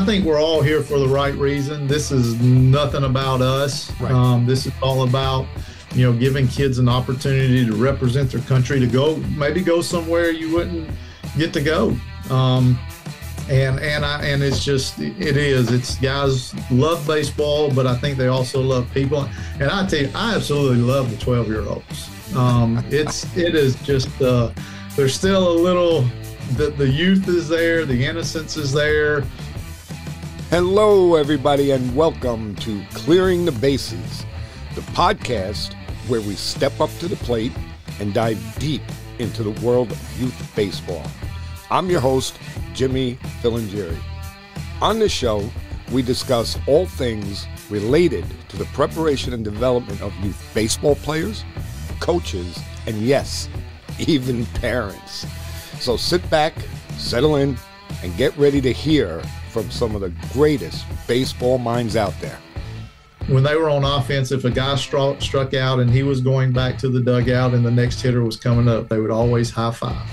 think we're all here for the right reason. This is nothing about us. Right. This is all about, giving kids an opportunity to represent their country, to maybe go somewhere you wouldn't get to go. And it's guys love baseball, but I think they also love people. And I tell you, I absolutely love the 12-year-olds. It is just, there's still a little, the youth is there, the innocence is there. Hello, everybody, and welcome to Clearing the Bases, the podcast where we step up to the plate and dive deep into the world of youth baseball. I'm your host, Jimmy Filangeri. On this show, we discuss all things related to the preparation and development of youth baseball players, coaches, and yes, even parents. So sit back, settle in, and get ready to hear from some of the greatest baseball minds out there. When they were on offense, if a guy struck out and he was going back to the dugout and the next hitter was coming up, they would always high five.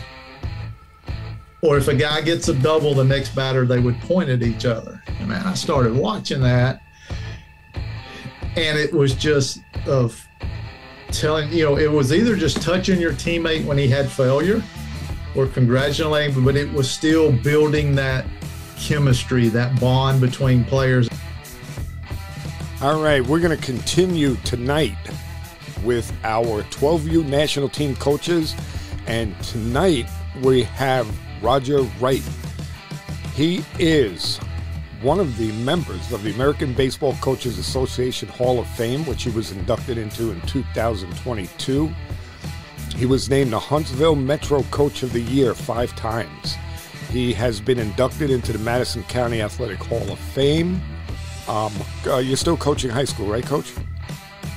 Or if a guy gets a double, the next batter, they would point at each other. And man, I started watching that, and it was just of telling, it was either just touching your teammate when he had failure or congratulating, but it was still building that chemistry, that bond between players. All right, we're going to continue tonight with our 12U national team coaches, and tonight we have Roger Wright. He is one of the members of the American Baseball Coaches Association Hall of Fame, which he was inducted into in 2022. He was named the Huntsville Metro Coach of the Year 5 times. He has been inducted into the Madison County Athletic Hall of Fame. You're still coaching high school, right, Coach?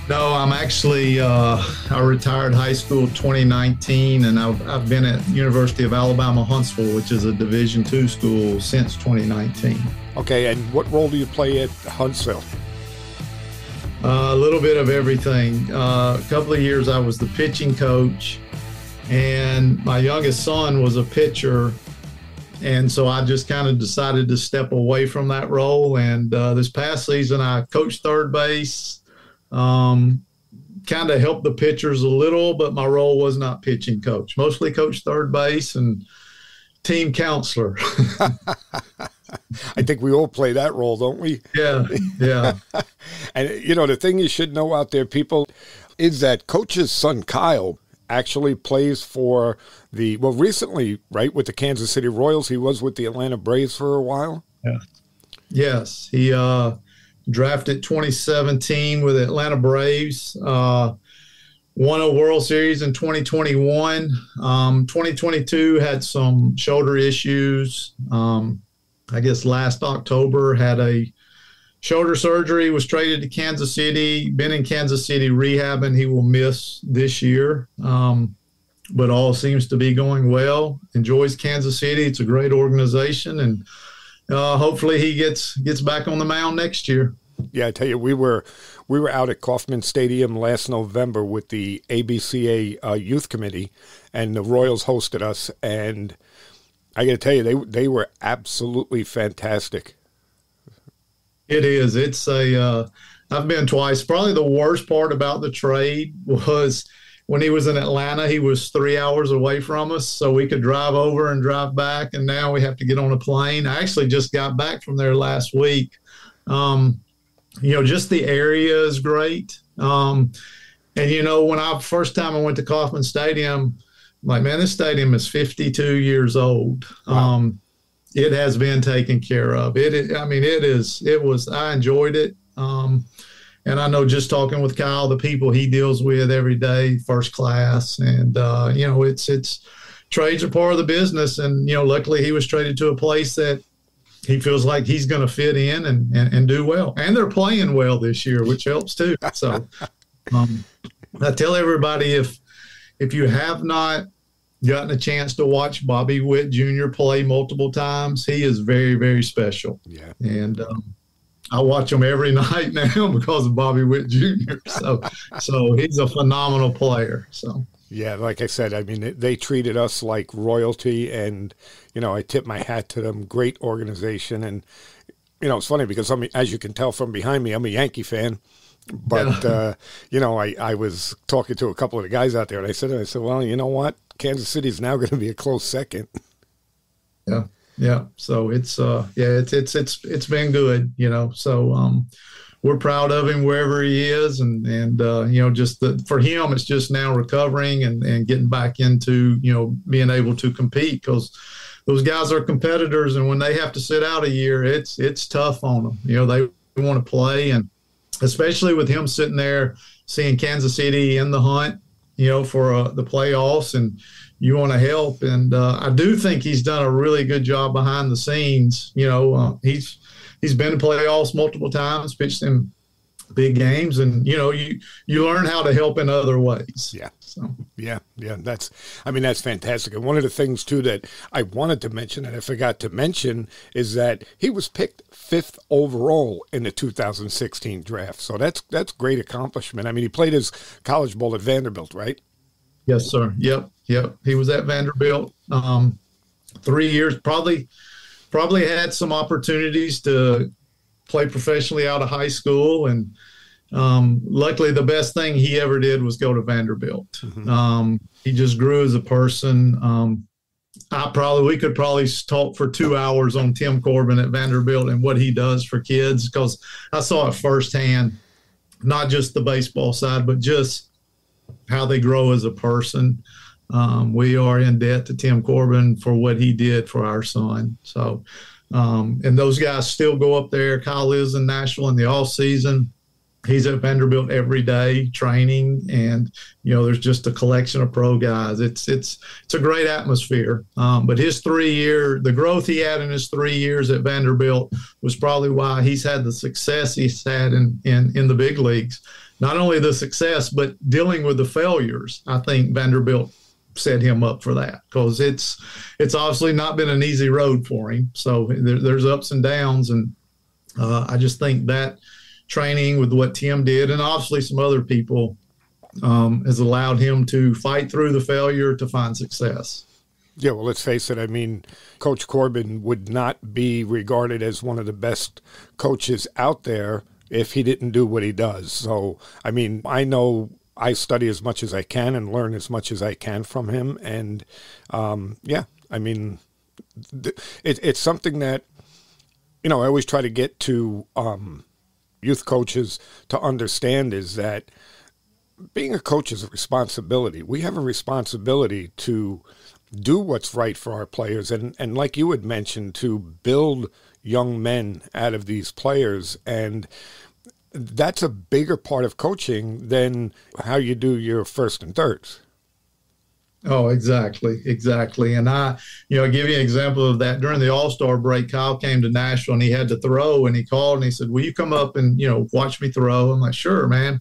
No, I'm actually, I retired high school 2019, and I've been at University of Alabama-Huntsville, which is a Division II school, since 2019. Okay, and what role do you play at Huntsville? A little bit of everything. A couple of years I was the pitching coach, and my youngest son was a pitcher. And so I just kind of decided to step away from that role. And this past season, I coached third base, kind of helped the pitchers a little, but my role was not pitching coach. Mostly coached third base and team counselor. I think we all play that role, don't we? Yeah. And, the thing you should know out there, people, is that Coach's son, Kyle, actually plays for recently, right, with the Kansas City Royals. He was with the Atlanta Braves for a while. Yeah. Yes. He drafted 2017 with Atlanta Braves, won a World Series in 2021. 2022 had some shoulder issues. I guess last October had a shoulder surgery, was traded to Kansas City, been in Kansas City rehabbing. He will miss this year, but all seems to be going well. Enjoys Kansas City. It's a great organization, and hopefully he gets back on the mound next year. Yeah, I tell you, we were out at Kauffman Stadium last November with the ABCA Youth Committee, and the Royals hosted us, and I got to tell you, they were absolutely fantastic. It is. I've been twice. Probably the worst part about the trade was when he was in Atlanta, he was 3 hours away from us, so we could drive over and drive back, and now we have to get on a plane. I actually just got back from there last week. Just the area is great. And, when first time I went to Kauffman Stadium, I'm like, man, this stadium is 52 years old. Wow. It has been taken care of. I enjoyed it. And I know just talking with Kyle, the people he deals with every day, first class. And, it's trades are part of the business. And, luckily he was traded to a place that he feels like he's going to fit in and do well. And they're playing well this year, which helps too. So I tell everybody, if you have not gotten a chance to watch Bobby Witt Jr. play multiple times, he is very, very special. Yeah. And I watch him every night now because of Bobby Witt Jr. So he's a phenomenal player. So Yeah, like I said, I mean, they treated us like royalty, and, you know, I tip my hat to them. Great organization. And It's funny because as you can tell from behind me, I'm a Yankee fan. But, I was talking to a couple of the guys out there, and I said, well, you know what? Kansas City is now going to be a close second. Yeah. Yeah. So it's been good, so we're proud of him wherever he is. And for him, it's just now recovering and getting back into, being able to compete, because those guys are competitors. And when they have to sit out a year, it's tough on them. They want to play, and especially with him sitting there seeing Kansas City in the hunt, for the playoffs, and you want to help. And I do think he's done a really good job behind the scenes. He's been to playoffs multiple times, pitched in big games, and you learn how to help in other ways. Yeah. So yeah, that's fantastic. And one of the things too that I wanted to mention and I forgot to mention is that he was picked 5th overall in the 2016 draft. So that's great accomplishment. I mean, he played his college ball at Vanderbilt, right? Yes, sir. Yep. He was at Vanderbilt 3 years. Probably had some opportunities to play professionally out of high school, and luckily the best thing he ever did was go to Vanderbilt. Mm-hmm. He just grew as a person. We could probably talk for 2 hours on Tim Corbin at Vanderbilt and what he does for kids, because I saw it firsthand, not just the baseball side, but just how they grow as a person. We are in debt to Tim Corbin for what he did for our son. So, and those guys still go up there. Kyle lives in Nashville in the off season. He's at Vanderbilt every day training, and there's just a collection of pro guys. It's a great atmosphere. But the growth he had in his 3 years at Vanderbilt was probably why he's had the success he's had in the big leagues. Not only the success, but dealing with the failures. I think Vanderbilt set him up for that, because it's obviously not been an easy road for him. So there's ups and downs, and I just think that training with what Tim did, and obviously some other people, has allowed him to fight through the failure to find success. Yeah, well, let's face it. I mean, Coach Corbin would not be regarded as one of the best coaches out there if he didn't do what he does. So, I mean, I know I study as much as I can and learn as much as I can from him. And, it's something that, I always try to get to youth coaches to understand, is that being a coach is a responsibility. We have a responsibility to do what's right for our players. And like you had mentioned, to build young men out of these players. And that's a bigger part of coaching than how you do your first and thirds. Oh, exactly. And I give you an example of that. During the All-Star break, Kyle came to Nashville and he had to throw, and he called and he said, will you come up and, watch me throw? I'm like, sure, man.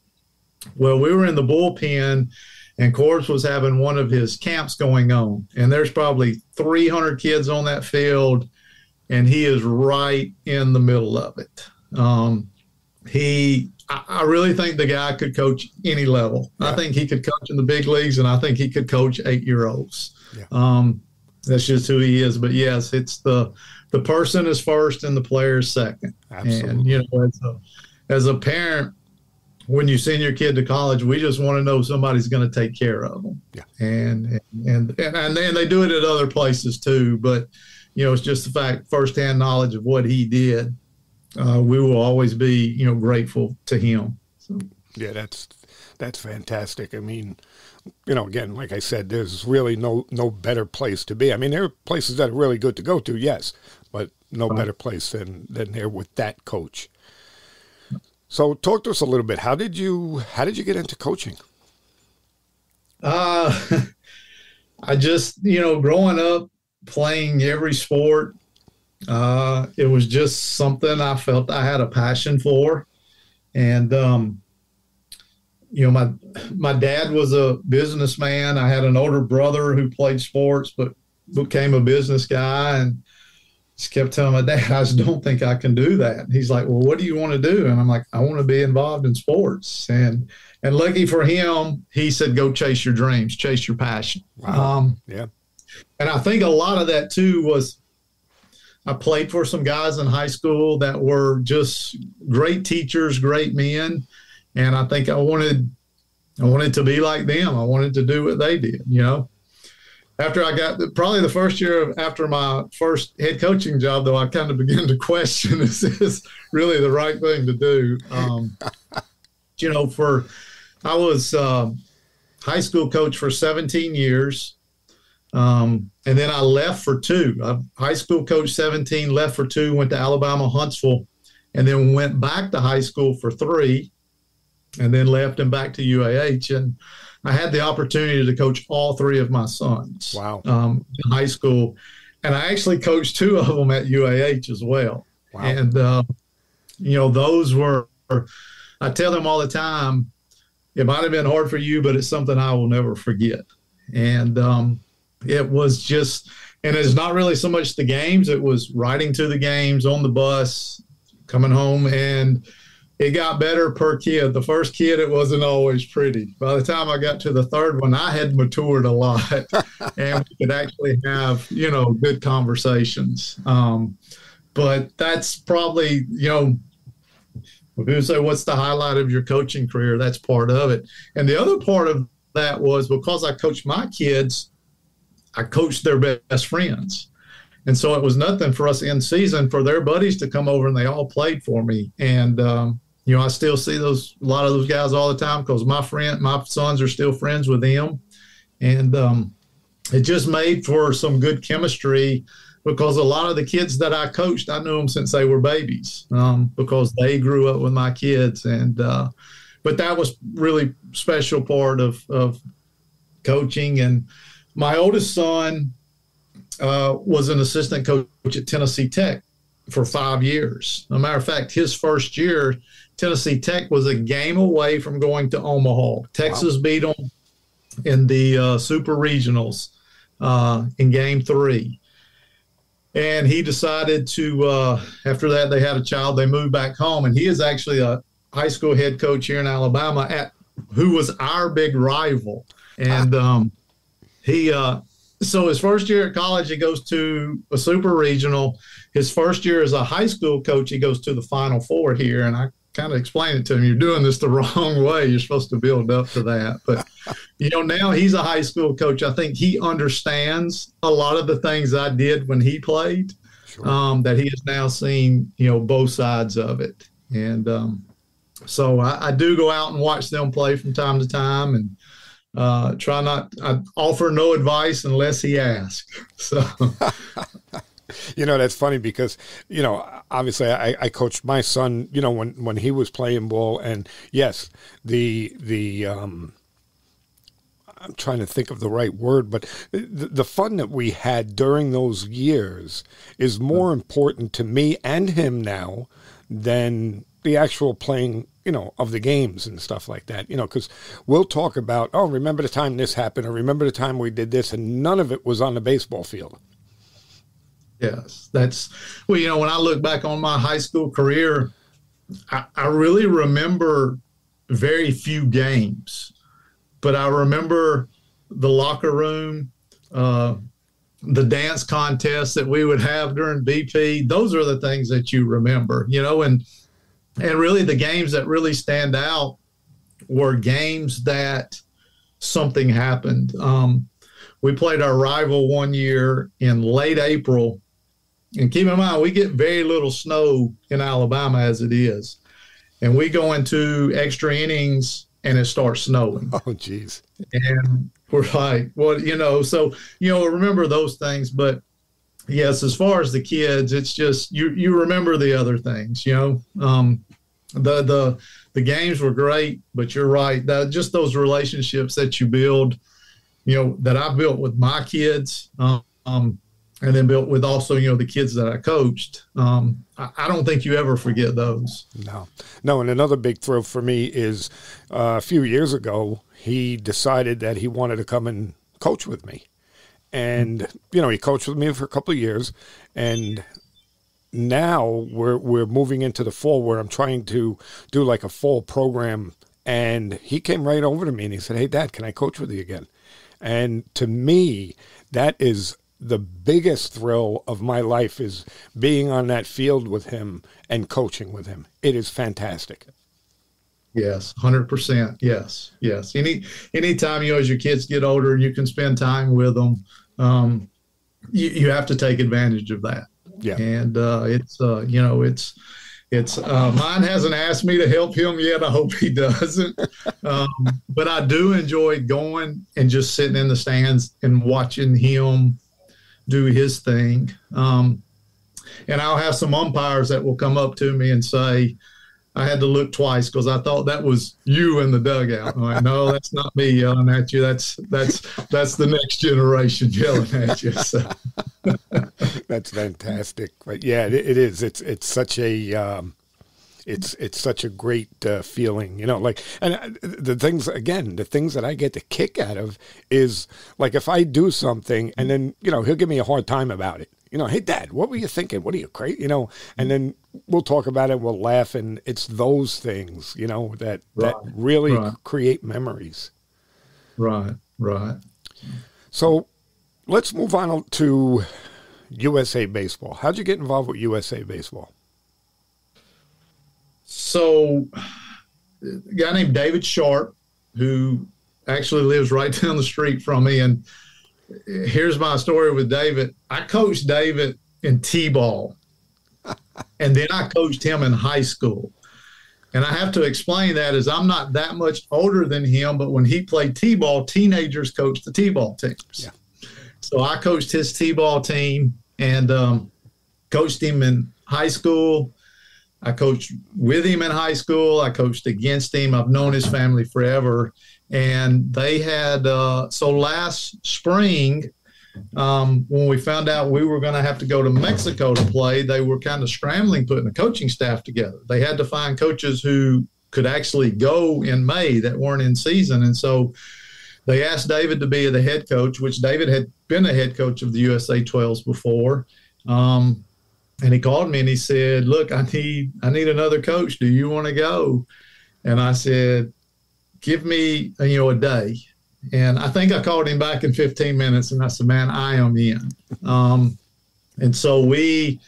Well, we were in the bullpen, and Corbs was having one of his camps going on, and there's probably 300 kids on that field, and he is right in the middle of it. I really think the guy could coach any level. Yeah. I think he could coach in the big leagues, and I think he could coach 8-year-olds. Yeah. That's just who he is. But yes, it's the person is first and the player is second. Absolutely. And as a parent, when you send your kid to college, we just want to know somebody's going to take care of them. Yeah. And they do it at other places too. But it's just the fact, firsthand knowledge of what he did. We will always be, grateful to him. So. Yeah, that's fantastic. I mean, again, like I said, there's really no better place to be. I mean, there are places that are really good to go to, yes, but no better place than there with that coach. So talk to us a little bit. How did you get into coaching? I just, growing up playing every sport, it was just something I felt I had a passion for. And, my dad was a businessman. I had an older brother who played sports, but became a business guy, and just kept telling my dad, I just don't think I can do that. And he's like, well, what do you want to do? And I'm like, I want to be involved in sports. And lucky for him, he said, go chase your dreams, chase your passion. Wow. Yeah. And I think a lot of that too was, I played for some guys in high school that were just great teachers, great men. And I think I wanted to be like them. I wanted to do what they did, you know. After I got probably the first year after my first head coaching job, though, I kind of began to question, is this really the right thing to do? You know, I was high school coach for 17 years. And then I left for 2. High school coach 17, left for 2, went to Alabama-Huntsville, and then went back to high school for 3, and then left and back to UAH. And I had the opportunity to coach all 3 of my sons. Wow. In high school. And I actually coached 2 of them at UAH as well. Wow. And, you know, those were, I tell them all the time, it might have been hard for you, but it's something I will never forget. And it was just, and it's not really so much the games, it was riding to the games on the bus, coming home, and it got better per kid. The first kid, it wasn't always pretty. By the time I got to the third one, I had matured a lot and we could actually have, you know, good conversations. But that's probably, you know, people say, what's the highlight of your coaching career? That's part of it. And the other part of that was because I coached my kids, I coached their best friends. And so it was nothing for us in season for their buddies to come over, and they all played for me. And, you know, I still see a lot of those guys all the time because my sons are still friends with them. And it just made for some good chemistry because a lot of the kids that I coached, I knew them since they were babies because they grew up with my kids. And but that was really special part of coaching. And my oldest son was an assistant coach at Tennessee Tech for 5 years. As a matter of fact, his first year, Tennessee Tech was a game away from going to Omaha. Texas beat them in the Super Regionals in Game 3. And he decided to, after that, they had a child, they moved back home. And he is actually a high school head coach here in Alabama who was our big rival. And so his first year at college, he goes to a super regional. His first year as a high school coach, he goes to the Final Four here. And I kind of explained it to him, you're doing this the wrong way. You're supposed to build up to that. But, you know, now he's a high school coach. I think he understands a lot of the things I did when he played, sure. That he has now seen, you know, both sides of it. And so I do go out and watch them play from time to time, and I offer no advice unless he asks. So, you know, that's funny because, you know, obviously I coached my son, you know, when he was playing ball, and yes, I'm trying to think of the right word, but the fun that we had during those years is more important to me and him now than the actual playing, you know, of the games and stuff like that, you know, because we'll talk about, oh, remember the time this happened, or remember the time we did this, and none of it was on the baseball field. Yes, well, you know, when I look back on my high school career, I really remember very few games, but I remember the locker room, the dance contests that we would have during BP. Those are the things that you remember, you know, and really the games that really stand out were games that something happened. We played our rival one year in late April, and keep in mind, we get very little snow in Alabama as it is. And we go into extra innings and it starts snowing. Oh, geez. And we're like, well, you know, so, you know, remember those things. But yes, as far as the kids, it's just, you remember the other things, you know. The games were great, but you're right. Just those relationships that you build, you know, that I built with my kids, and then built with also, you know, the kids that I coached. I don't think you ever forget those. No. And another big thrill for me is a few years ago, he decided that he wanted to come and coach with me. And, you know, he coached with me for a couple of years. And now we're moving into the fall where I'm trying to do like a fall program. And he came right over to me and he said, hey, Dad, can I coach with you again? And to me, that is the biggest thrill of my life is being on that field with him and coaching with him. It is fantastic. Yes, 100%. Yes, yes. Anytime, as your kids get older and you can spend time with them, you have to take advantage of that. Yeah. And it's mine hasn't asked me to help him yet. I hope he doesn't. But I do enjoy going and just sitting in the stands and watching him do his thing. And I'll have some umpires that will come up to me and say, I had to look twice because I thought that was you in the dugout. I'm like, no, that's not me yelling at you. That's the next generation yelling at you. So. That's fantastic. But yeah, it is. It's such a it's such a great feeling, like, and the things that I get the kick out of is like if I do something and then he'll give me a hard time about it. Hey, Dad, what were you thinking? What are you crazy? And then we'll talk about it. We'll laugh, and it's those things, that really create memories. Right. So let's move on to USA Baseball. How'd you get involved with USA Baseball? So a guy named David Sharp, who actually lives right down the street from me, and here's my story with David. I coached David in T-ball, and then I coached him in high school. And I have to explain that as I'm not that much older than him, but when he played T-ball, teenagers coached the T-ball teams. Yeah. So I coached his T-ball team and coached him in high school. I coached with him in high school. I coached against him. I've known his family forever. And they had, so last spring, when we found out we were going to have to go to Mexico to play, they were kind of scrambling, putting a coaching staff together. They had to find coaches who could actually go in May that weren't in season. And so they asked David to be the head coach, which David had been a head coach of the USA 12s before. And he called me and he said, look, I need another coach. Do you want to go? And I said, give me, a day. And I think I called him back in 15 minutes and I said, man, I am in. And so we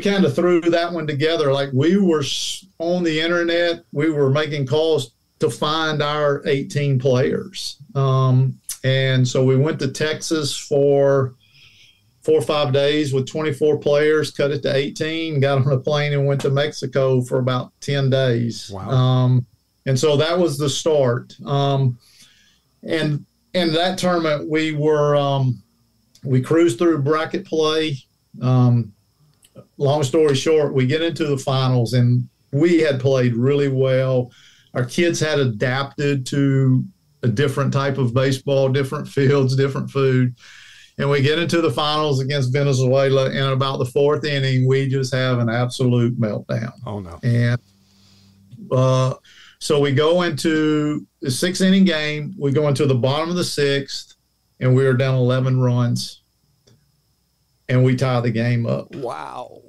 kind of threw that one together. Like we were on the internet, we were making calls to find our 18 players. And so we went to Texas for 4 or 5 days with 24 players, cut it to 18, got on a plane and went to Mexico for about 10 days. Wow. And so that was the start. And in that tournament, we cruised through bracket play. Long story short, we get into the finals, and we had played really well. Our kids had adapted to a different type of baseball, different fields, different food. And we get into the finals against Venezuela, and about the 4th inning, we just have an absolute meltdown. Oh, no. And so we go into the 6-inning game. We go into the bottom of the 6th, and we are down 11 runs, and we tie the game up. Wow.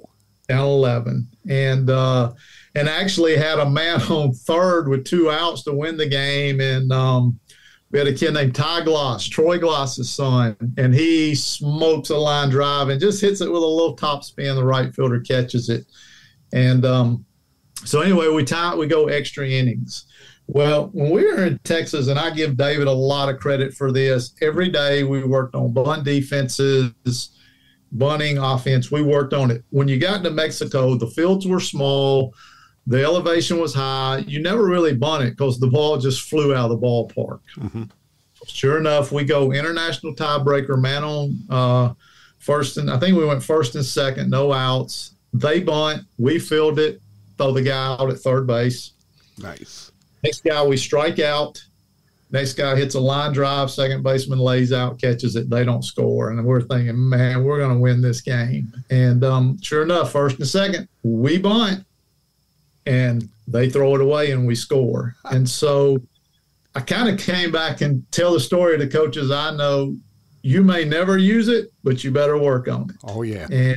Down 11. And actually had a man on third with 2 outs to win the game. And we had a kid named Ty Gloss, Troy Gloss's son, and he smokes a line drive and just hits it with a little top spin. The right fielder catches it. And so anyway, we go extra innings. Well, when we were in Texas, and I give David a lot of credit for this, every day we worked on bunt defenses, bunting offense. We worked on it. When you got to Mexico, the fields were small. The elevation was high. You never really bunted because the ball just flew out of the ballpark. Mm-hmm. Sure enough, we go international tiebreaker, man on first, and I think we went first and second, no outs. They bunt. We field it, throw the guy out at third base. Nice. Next guy, we strike out. Next guy hits a line drive. Second baseman lays out, catches it. They don't score. And we're thinking, man, we're going to win this game. And sure enough, first and second, we bunt. And they throw it away and we score. And so I kind of came back and tell the story to coaches I know. You may never use it, but you better work on it. Oh, yeah. And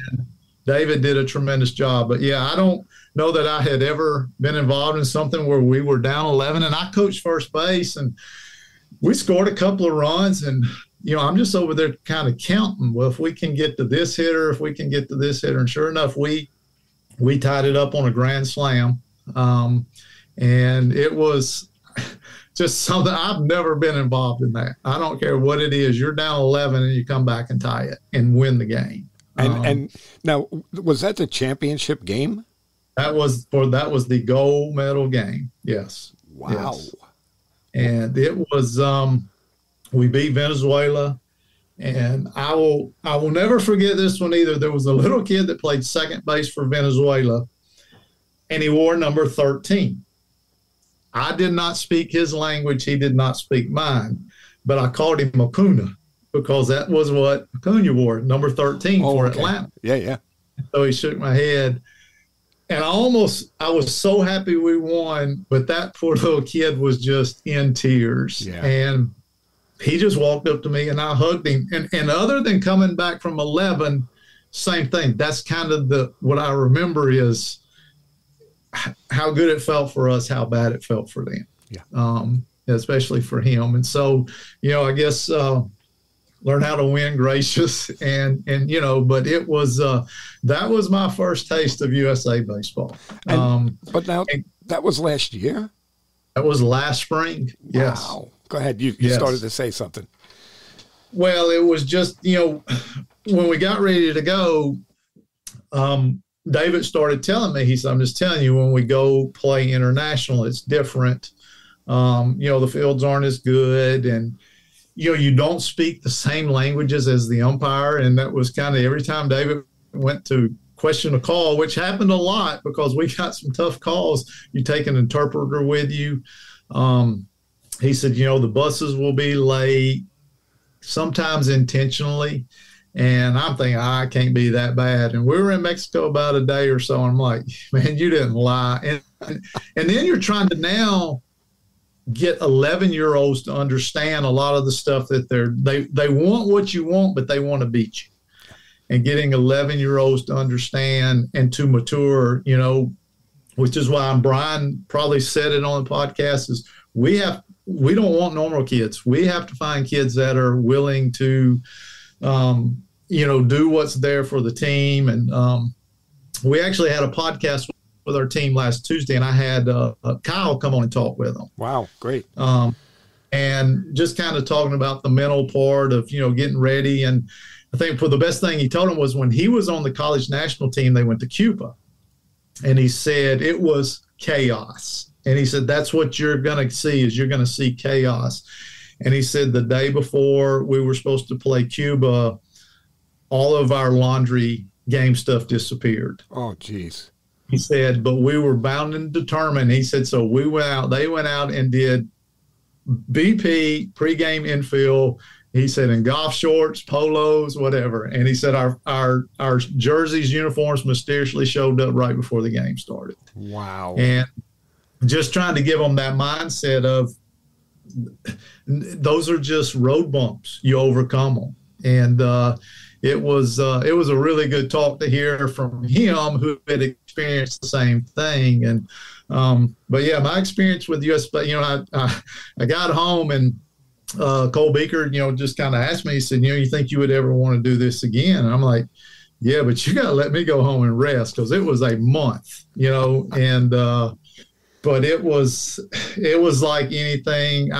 David did a tremendous job. But, yeah, I don't know that I had ever been involved in something where we were down 11. And I coached first base, and we scored a couple of runs. And I'm just over there kind of counting. Well, if we can get to this hitter, and sure enough, we tied it up on a grand slam. And it was just something I've never been involved in that. I don't care what it is. You're down 11 and you come back and tie it and win the game. And now, was that the championship game? That was the gold medal game. Yes. Wow. Yes. And it was, we beat Venezuela, and I will never forget this one either. There was a little kid that played second base for Venezuela, and he wore number 13. I did not speak his language. He did not speak mine, but I called him Acuna because that was what Acuna wore, number 13 for Atlanta. Yeah. So he shook my head. And I was so happy we won, but that poor little kid was just in tears. Yeah. And he just walked up to me and I hugged him. And other than coming back from 11, same thing. That's kind of what I remember is how good it felt for us, how bad it felt for them. Yeah. Especially for him. And so, I guess learn how to win, gracious, and but it was that was my first taste of USA baseball. But now that was last year? That was last spring. Yes. Wow. Go ahead. You started to say something. Well, it was just, when we got ready to go, David started telling me, he said, I'm just telling you, when we go play international, it's different. The fields aren't as good, and you don't speak the same languages as the umpire. And that was kind of every time David went to question a call, which happened a lot because we got some tough calls, you take an interpreter with you. He said, the buses will be late, sometimes intentionally. And I'm thinking, I can't be that bad. And we were in Mexico about a day or so. And I'm like, man, you didn't lie. And then you're trying to now get 11-year-olds to understand a lot of the stuff that they want what you want, but they want to beat you. And getting 11-year-olds to understand and to mature, which is why Brian probably said it on the podcast, is we don't want normal kids. We have to find kids that are willing to, do what's there for the team. And we actually had a podcast with our team last Tuesday, and I had Kyle come on and talk with them. Wow, great. And just kind of talking about the mental part of, getting ready. And I think the best thing he told him was when he was on the college national team, they went to Cuba. And he said it was chaos. And he said, that's what you're going to see, is you're going to see chaos. And he said the day before we were supposed to play Cuba, all of our laundry game stuff disappeared. Oh, geez. He said, but we were bound and determined. He said, so they went out and did BP, pregame infield. He said, in golf shorts, polos, whatever. And he said, our jerseys, uniforms mysteriously showed up right before the game started. Wow. And just trying to give them that mindset of those are just road bumps. You overcome them. And it was a really good talk to hear from him, who had experienced the same thing. And but yeah, my experience with US, I got home and Cole Beaker, just kind of asked me, he said, you think you would ever want to do this again? And I'm like, yeah, but you got to let me go home and rest, because it was a month, and but it was like anything,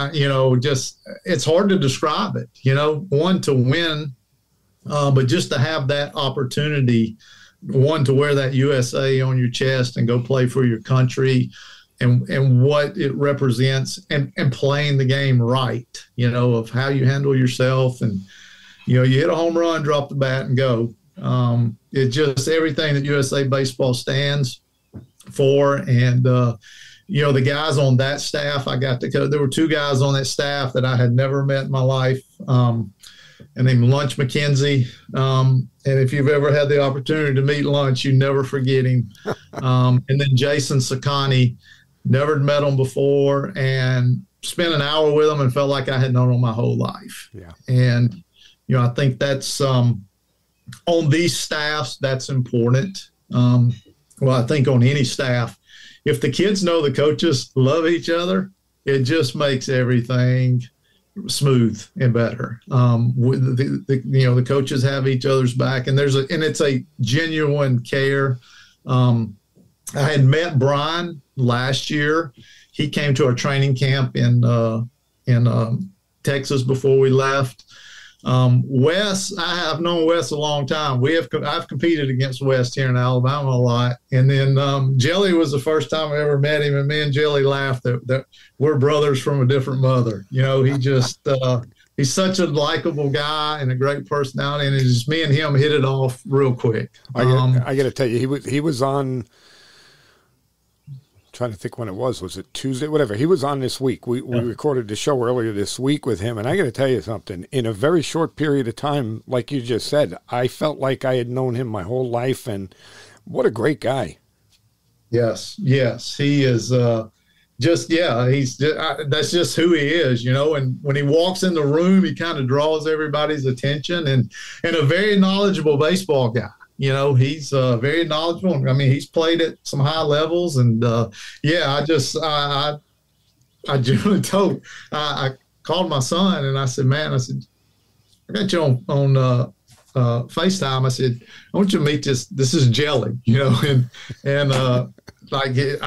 just it's hard to describe it, one, to win, but just to have that opportunity, one, to wear that USA on your chest and go play for your country, and what it represents, and playing the game right, of how you handle yourself. And, you hit a home run, drop the bat and go. It's just everything that USA baseball stands for. And, the guys on that staff, there were two guys on that staff that I had never met in my life. And named Lunch McKenzie. And if you've ever had the opportunity to meet Lunch, you never forget him. And then Jason Sakani, never met him before, and spent an hour with him and felt like I had known him my whole life. Yeah. And, I think that's on these staffs, that's important. I think on any staff, if the kids know the coaches love each other, it just makes everything smooth and better. The coaches have each other's back, and it's a genuine care. I had met Brian last year. He came to our training camp in Texas before we left. Wes, I've known Wes a long time. I've competed against Wes here in Alabama a lot. And then Jelly was the first time I ever met him, and me and Jelly laughed that we're brothers from a different mother. He just he's such a likable guy and a great personality, and it's just me and him hit it off real quick. I got to tell you, he was on. Trying to think when it was it Tuesday, whatever. He was on this week. We recorded the show earlier this week with him, and I got to tell you something. In a very short period of time, like you just said, I felt like I had known him my whole life, and what a great guy. Yes, he is that's just who he is, and when he walks in the room, he kind of draws everybody's attention, and a very knowledgeable baseball guy. He's very knowledgeable. I mean, he's played at some high levels, and I generally told. I called my son and I said, "Man, I got you on FaceTime." I said, "I want you to meet this. This is Jelly, and I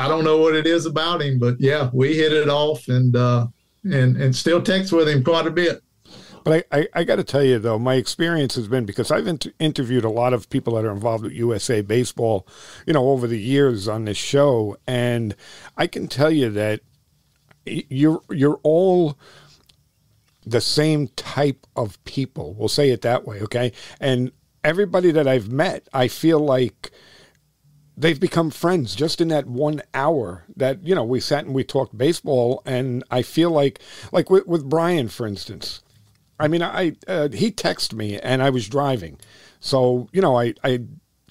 don't know what it is about him, but yeah, we hit it off, and still text with him quite a bit." But I got to tell you, though, my experience has been, because I've interviewed a lot of people that are involved with USA Baseball, over the years on this show, and I can tell you that you're all the same type of people. We'll say it that way, okay? And everybody that I've met, I feel like they've become friends just in that 1 hour that, we sat and we talked baseball, and I feel like with Brian, for instance. I mean, he texted me, and I was driving. So, I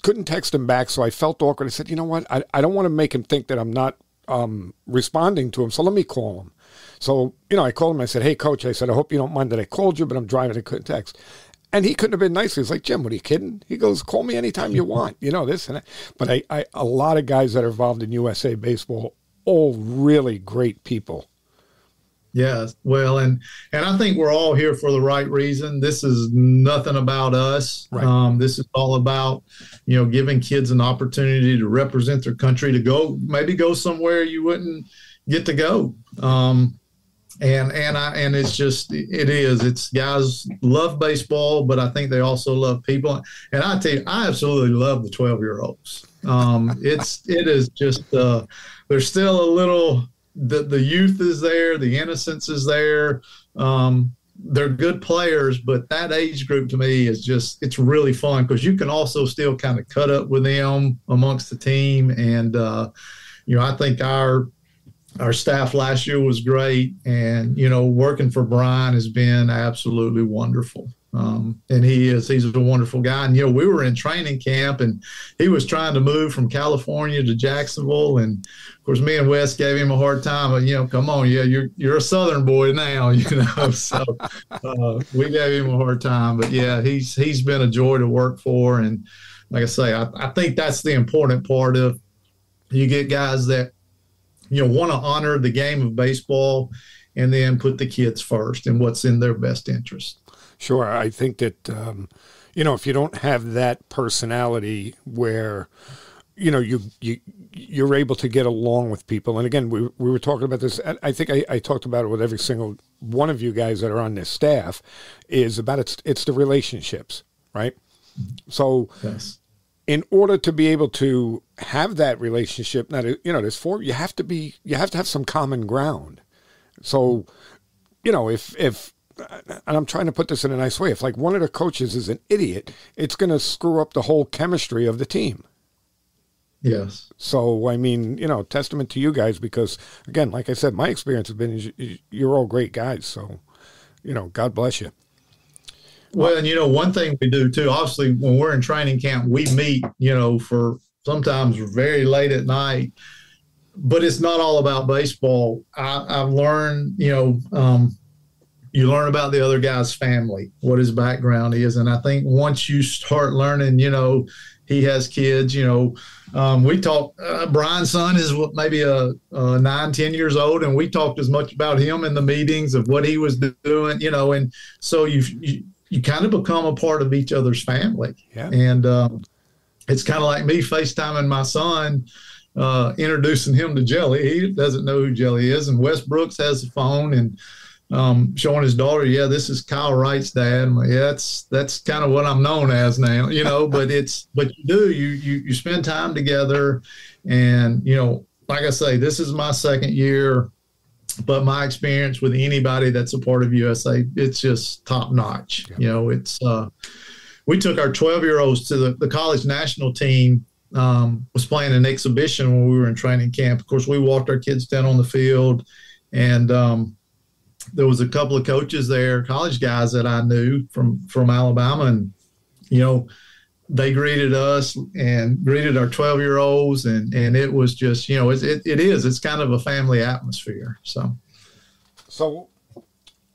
couldn't text him back, so I felt awkward. I said, you know what? I don't want to make him think that I'm not responding to him, so let me call him. So, I called him. I said, "Hey, Coach," I said, "I hope you don't mind that I called you, but I'm driving. I couldn't text." And he couldn't have been nicer. He's like, "Jim, what are you kidding?" He goes, "Call me anytime you want, this and that." But a lot of guys that are involved in USA Baseball, all really great people. Yeah, well, and I think we're all here for the right reason. This is nothing about us. Right. This is all about, giving kids an opportunity to represent their country, to maybe go somewhere you wouldn't get to go. And it's guys love baseball, but I think they also love people. And I tell you, I absolutely love the 12-year-olds. It is just there's still a little. The youth is there, the innocence is there. They're good players, but that age group to me is it's really fun, because you can also still kind of cut up with them amongst the team. And, I think our staff last year was great, and, working for Brian has been absolutely wonderful. And he's a wonderful guy. And, we were in training camp, and he was trying to move from California to Jacksonville. And of course, me and Wes gave him a hard time, but, come on, you're a Southern boy now, so we gave him a hard time, but yeah, he's been a joy to work for. And like I say, I think that's the important part of, you get guys that, want to honor the game of baseball, and then put the kids first and what's in their best interest. Sure. I think that, if you don't have that personality where, you're able to get along with people. And again, we were talking about this. I think I talked about it with every single one of you guys that are on this staff, is about it's the relationships, right? So yes. In order to be able to have that relationship, now, you have to have some common ground. So, if and I'm trying to put this in a nice way, if like one of the coaches is an idiot, it's going to screw up the whole chemistry of the team. Yes. So, I mean, testament to you guys, because again, like I said, my experience has been, you're all great guys. So, God bless you. Well, and one thing we do too, obviously when we're in training camp, we meet, for sometimes very late at night, but it's not all about baseball. I've learned, you learn about the other guy's family, what his background is. And I think once you start learning, he has kids. We talk. Brian's son is maybe 9, 10 years old, and we talked as much about him in the meetings of what he was doing. And so you kind of become a part of each other's family. Yeah. And it's kind of like me FaceTiming my son, introducing him to Jelly. He doesn't know who Jelly is, and Wes Brooks has the phone and showing his daughter, yeah, this is Kyle Wright's dad. I'm like, yeah, that's kind of what I'm known as now, but you spend time together, and, like I say, this is my second year, but my experience with anybody that's a part of USA, it's just top notch. Yeah. We took our 12-year-olds to the college national team, was playing an exhibition when we were in training camp. Of course, we walked our kids down on the field, and there was a couple of coaches there, college guys that I knew from Alabama, and they greeted us and greeted our 12-year-olds, and it was just it's kind of a family atmosphere. So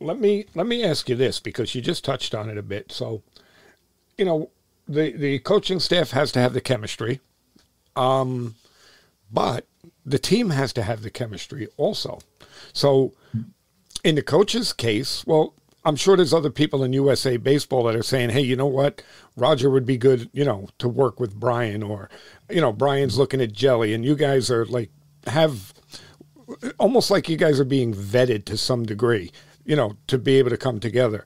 let me ask you this, because you just touched on it a bit. So the coaching staff has to have the chemistry, but the team has to have the chemistry also. So in the coach's case, well, I'm sure there's other people in USA Baseball that are saying, hey, you know what? Roger would be good, to work with Brian, or, Brian's looking at Jelly, and you guys are almost like you guys are being vetted to some degree, to be able to come together.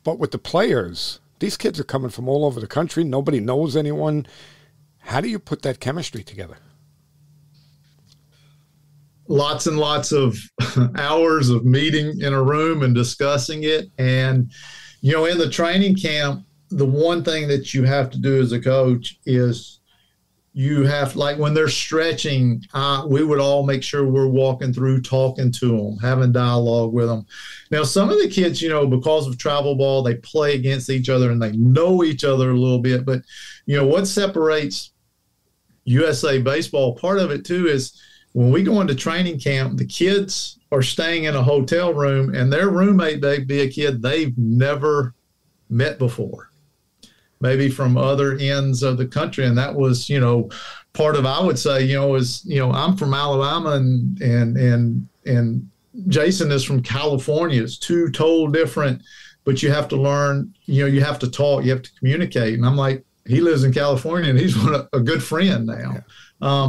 But with the players, these kids are coming from all over the country. Nobody knows anyone. How do you put that chemistry together? Lots and lots of hours of meeting in a room and discussing it. And, in the training camp, the one thing that you have to do as a coach is you have, like when they're stretching, we would all make sure we're walking through, talking to them, having dialogue with them. Now, some of the kids, because of travel ball, they play against each other and they know each other a little bit. But, what separates USA Baseball, part of it too, is when we go into training camp, the kids are staying in a hotel room, and their roommate may be a kid they've never met before, maybe from other ends of the country. And that was, part of, I would say, I'm from Alabama and Jason is from California. It's two total different, but you have to learn, you have to talk, you have to communicate. And I'm like, he lives in California and he's a good friend now. Yeah.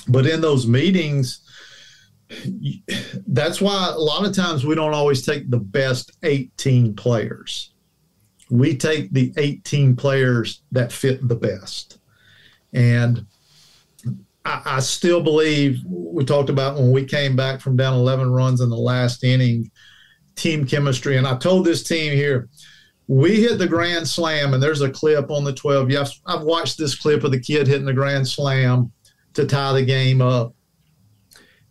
But in those meetings, that's why a lot of times we don't always take the best 18 players. We take the 18 players that fit the best. And I still believe, we talked about when we came back from down 11 runs in the last inning, team chemistry. And I told this team here, we hit the grand slam, and there's a clip on the 12. Yes, I've watched this clip of the kid hitting the grand slam to tie the game up.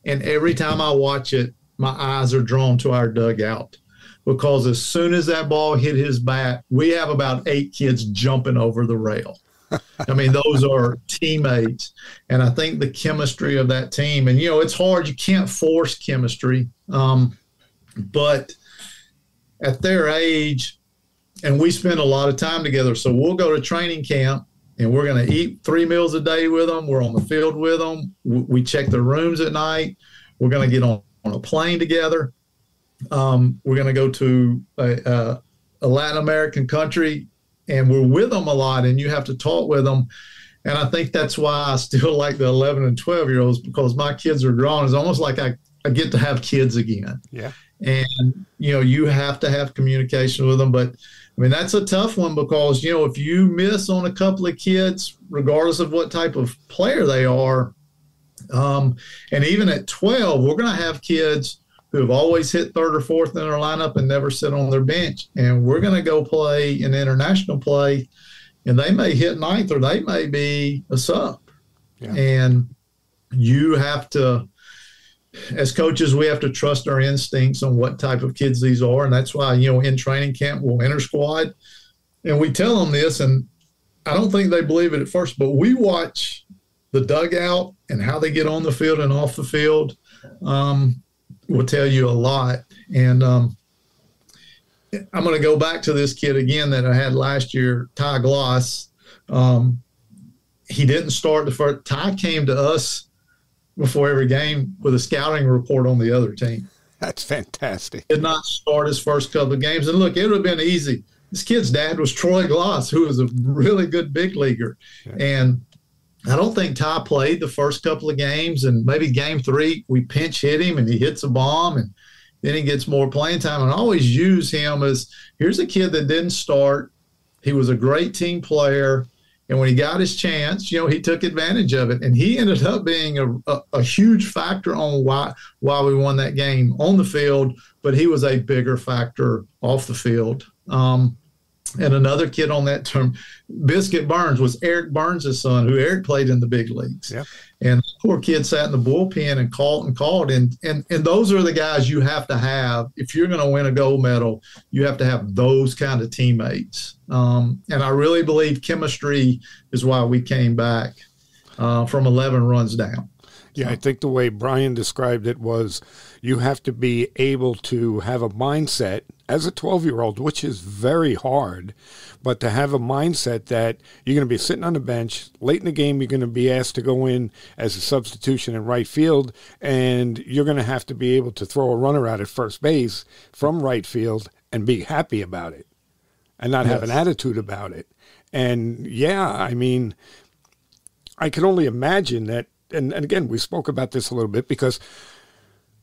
And every time I watch it, my eyes are drawn to our dugout, because as soon as that ball hit his bat, we have about 8 kids jumping over the rail. I mean, those are teammates. And I think the chemistry of that team, and, it's hard. You can't force chemistry. But at their age, and we spend a lot of time together. So we'll go to training camp, and we're going to eat 3 meals a day with them. We're on the field with them. We check their rooms at night. We're going to get on a plane together. We're going to go to a Latin American country, and we're with them a lot, and you have to talk with them. And I think that's why I still like the 11 and 12-year-olds, because my kids are grown. It's almost like I get to have kids again. Yeah. And, you have to have communication with them. But I mean, that's a tough one, because, if you miss on a couple of kids, regardless of what type of player they are, and even at 12, we're going to have kids who have always hit third or fourth in their lineup and never sit on their bench. And we're going to go play in international play, and they may hit ninth, or they may be a sub. Yeah. And you have to, as coaches, we have to trust our instincts on what type of kids these are. And that's why, in training camp, we'll enter squad, and we tell them this, and I don't think they believe it at first, but we watch the dugout and how they get on the field and off the field. Will tell you a lot. And I'm going to go back to this kid again that I had last year, Ty Gloss. He didn't start the first. Ty came to us before every game with a scouting report on the other team. That's fantastic. Did not start his first couple of games. And look, it would have been easy. This kid's dad was Troy Gloss, who was a really good big leaguer. Yeah. And I don't think Ty played the first couple of games. And maybe game 3, we pinch hit him and he hits a bomb and then he gets more playing time. And I always use him as, here's a kid that didn't start. He was a great team player. And when he got his chance, he took advantage of it. And he ended up being a huge factor on why we won that game on the field, but he was a bigger factor off the field. And another kid on that term, Biscuit Burns, was Eric Burns' son, who Eric played in the big leagues. Yep. And the poor kid sat in the bullpen and called. And those are the guys you have to have. If you're going to win a gold medal, you have to have those kind of teammates. And I really believe chemistry is why we came back from 11 runs down. Yeah, I think the way Brian described it was you have to be able to have a mindset as a 12-year-old, which is very hard, but to have a mindset that you're going to be sitting on the bench, late in the game you're going to be asked to go in as a substitution in right field, and you're going to have to be able to throw a runner out at first base from right field and be happy about it and not have an attitude about it. And, yeah, I mean, I can only imagine that. And again, we spoke about this a little bit because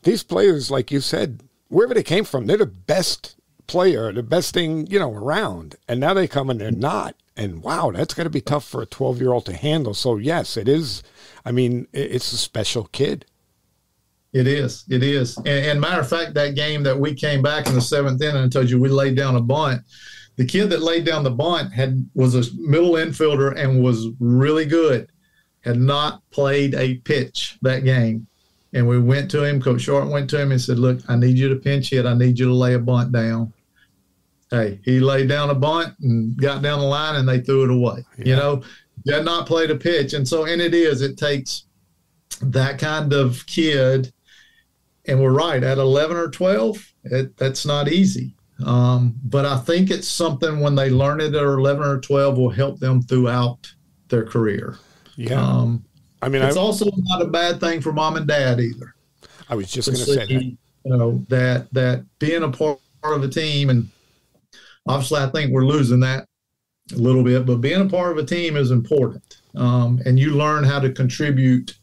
these players, like you said, wherever they came from, they're the best player, the best thing, around. And now they come and they're not. And wow, that's got to be tough for a 12-year-old to handle. So yes, it is. I mean, it's a special kid. It is. It is. And matter of fact, that game that we came back in the 7th inning and told you we laid down a bunt, the kid that laid down the bunt was a middle infielder and was really good. Had not played a pitch that game. And we went to him, Coach Short went to him and said, look, I need you to pinch hit. I need you to lay a bunt down. Hey, he laid down a bunt and got down the line and they threw it away. Yeah. He had not played a pitch. And it takes that kind of kid. And we're right, at 11 or 12, that's not easy. But I think it's something when they learn it at 11 or 12 will help them throughout their career. Yeah. I mean, it's also not a bad thing for mom and dad either. I was just going to say that. That being a part of a team, and obviously I think we're losing that a little bit, but being a part of a team is important. And you learn how to contribute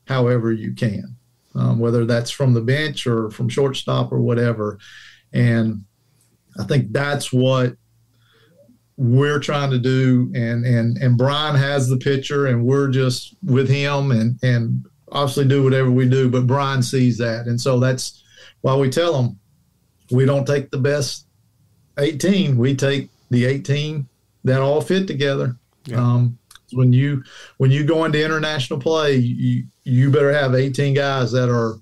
however you can, whether that's from the bench or from shortstop or whatever. And I think that's what we're trying to do, and Brian has the picture, and we're just with him and obviously do whatever we do, but Brian sees that. And so that's why we tell him we don't take the best 18, we take the 18 that all fit together. Yeah. When you go into international play, you better have 18 guys that are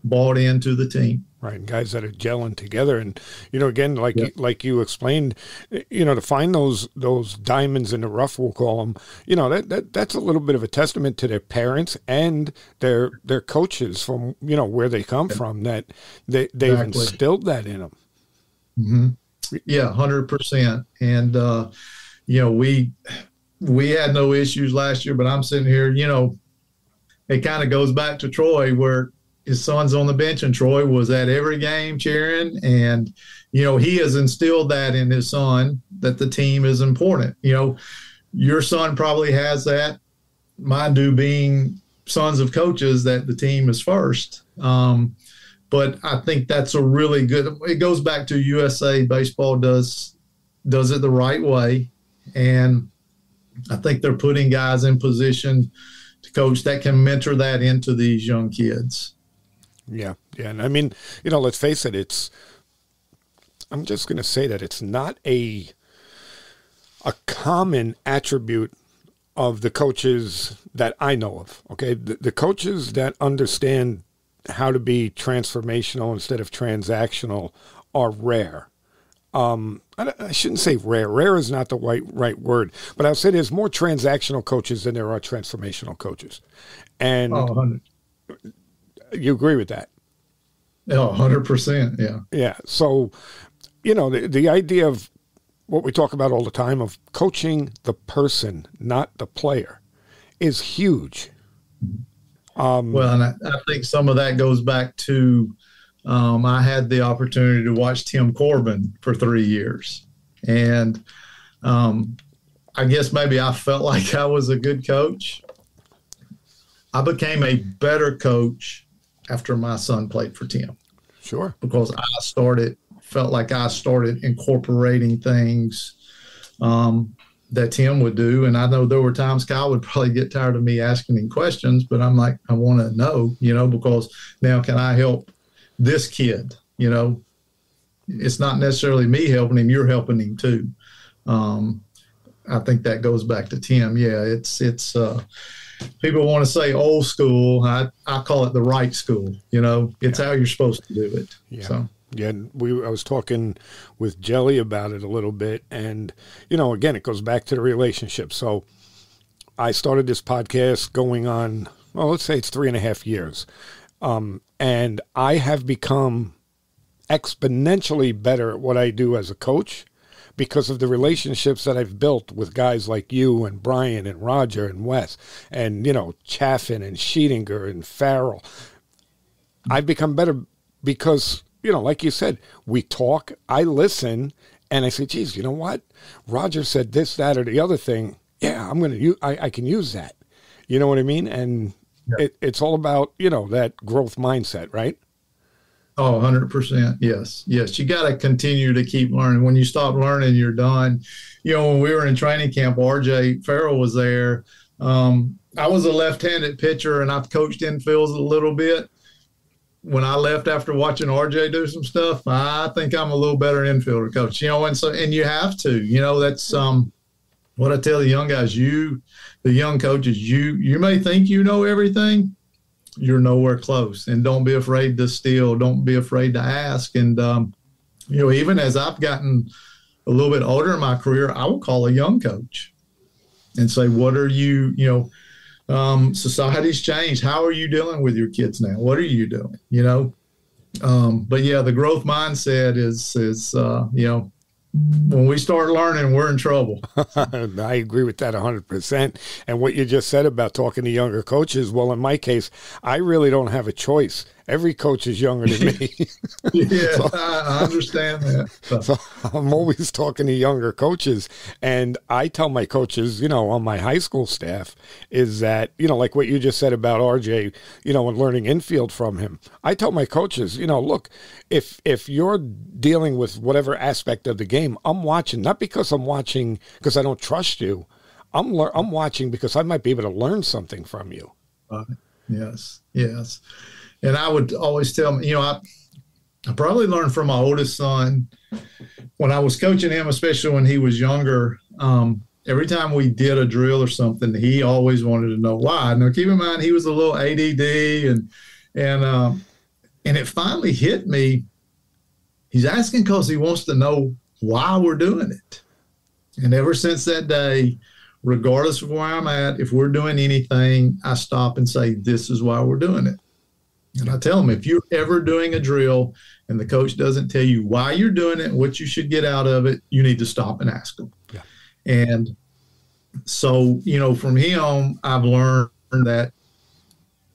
bought into the team. Right, guys that are gelling together, and again, like you explained, to find those diamonds in the rough, we'll call them. That's a little bit of a testament to their parents and their coaches from where they come from, that they've instilled that in them. Mm-hmm. Yeah, 100%. And we had no issues last year, but I'm sitting here. It kind of goes back to Troy, where his son's on the bench, and Troy was at every game cheering. And, he has instilled that in his son, that the team is important. Your son probably has that. Mine do, being sons of coaches, that the team is first. But I think that's a really good, it goes back to USA baseball does it the right way. And I think they're putting guys in position to coach that can mentor that into these young kids. Yeah. And I mean, let's face it, I'm just going to say that it's not a common attribute of the coaches that I know of. Okay. The coaches that understand how to be transformational instead of transactional are rare. I shouldn't say rare. Rare is not the right word, but I'll say there's more transactional coaches than there are transformational coaches. And you agree with that? Oh, 100%. Yeah. Yeah. So, the idea of what we talk about all the time of coaching the person, not the player, is huge. Well, and I think some of that goes back to I had the opportunity to watch Tim Corbin for 3 years. And I guess maybe I felt like I was a good coach. I became a better coach after my son played for Tim. Sure. Because felt like I started incorporating things that Tim would do. And I know there were times Kyle would probably get tired of me asking him questions, but I'm like, I want to know, because now can I help this kid? It's not necessarily me helping him, you're helping him too. I think that goes back to Tim. Yeah, it's people want to say old school. I call it the right school. It's how you're supposed to do it. Yeah. So. Yeah, I was talking with Jelly about it a little bit, and again, it goes back to the relationship. So I started this podcast going on, well, let's say it's 3.5 years, and I have become exponentially better at what I do as a coach because of the relationships that I've built with guys like you and Brian and Roger and Wes and Chaffin and Sheetinger and Farrell. I've become better because like you said, we talk, I listen, and I say, geez, you know what? Roger said this, that, or the other thing. Yeah, I can use that. You know what I mean? And it's all about, that growth mindset, right? Oh, 100%. Yes. Yes. You got to continue to keep learning. When you stop learning, you're done. When we were in training camp, RJ Farrell was there. I was a left-handed pitcher, and I've coached infields a little bit. When I left after watching RJ do some stuff, I think I'm a little better infielder coach, and you have to, that's what I tell the young guys, the young coaches, you may think you know everything, you're nowhere close, and don't be afraid to steal. Don't be afraid to ask. And, even as I've gotten a little bit older in my career, I will call a young coach and say, what are you, society's changed. How are you dealing with your kids now? What are you doing? But yeah, the growth mindset is when we start learning, we're in trouble. I agree with that 100%. And what you just said about talking to younger coaches, well, in my case, I really don't have a choice. Every coach is younger than me. Yeah, so, I understand that. So I'm always talking to younger coaches. And I tell my coaches, on my high school staff is that, like what you just said about RJ, and learning infield from him. I tell my coaches, look, if you're dealing with whatever aspect of the game, I'm watching, not because I'm watching because I don't trust you. I'm watching because I might be able to learn something from you. Yes. And I would always tell them, I probably learned from my oldest son when I was coaching him, especially when he was younger. Every time we did a drill or something, he always wanted to know why. Now, keep in mind, he was a little ADD, and it finally hit me. He's asking because he wants to know why we're doing it. And ever since that day, regardless of where I'm at, if we're doing anything, I stop and say, this is why we're doing it. And I tell them, if you're ever doing a drill and the coach doesn't tell you why you're doing it and what you should get out of it, you need to stop and ask them. Yeah. And so, from him, I've learned that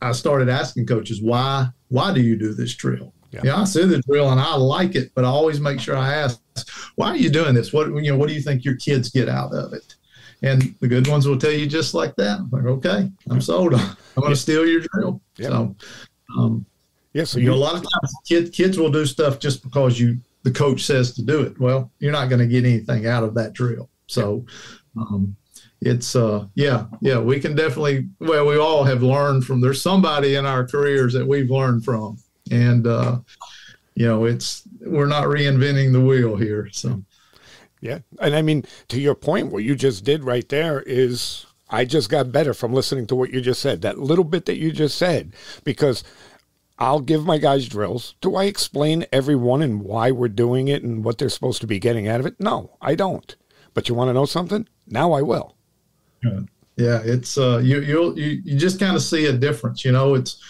I started asking coaches, why do you do this drill? Yeah. I see the drill and I like it, but I always make sure I ask, why are you doing this? What do you think your kids get out of it? And the good ones will tell you just like that. I'm like, okay, I'm sold. I'm going to steal your drill. Yeah. So, so a lot of times kids will do stuff just because the coach says to do it. Well, you're not going to get anything out of that drill. So it's we can definitely, we all have learned from, there's somebody in our careers that we've learned from, and we're not reinventing the wheel here. So yeah, and I mean, to your point, what you just did right there is, I just got better from listening to what you just said, that little bit that you just said, because I'll give my guys drills. Do I explain every one and why we're doing it and what they're supposed to be getting out of it? No, I don't. But you want to know something? Now I will. Yeah, it's you just kind of see a difference. It's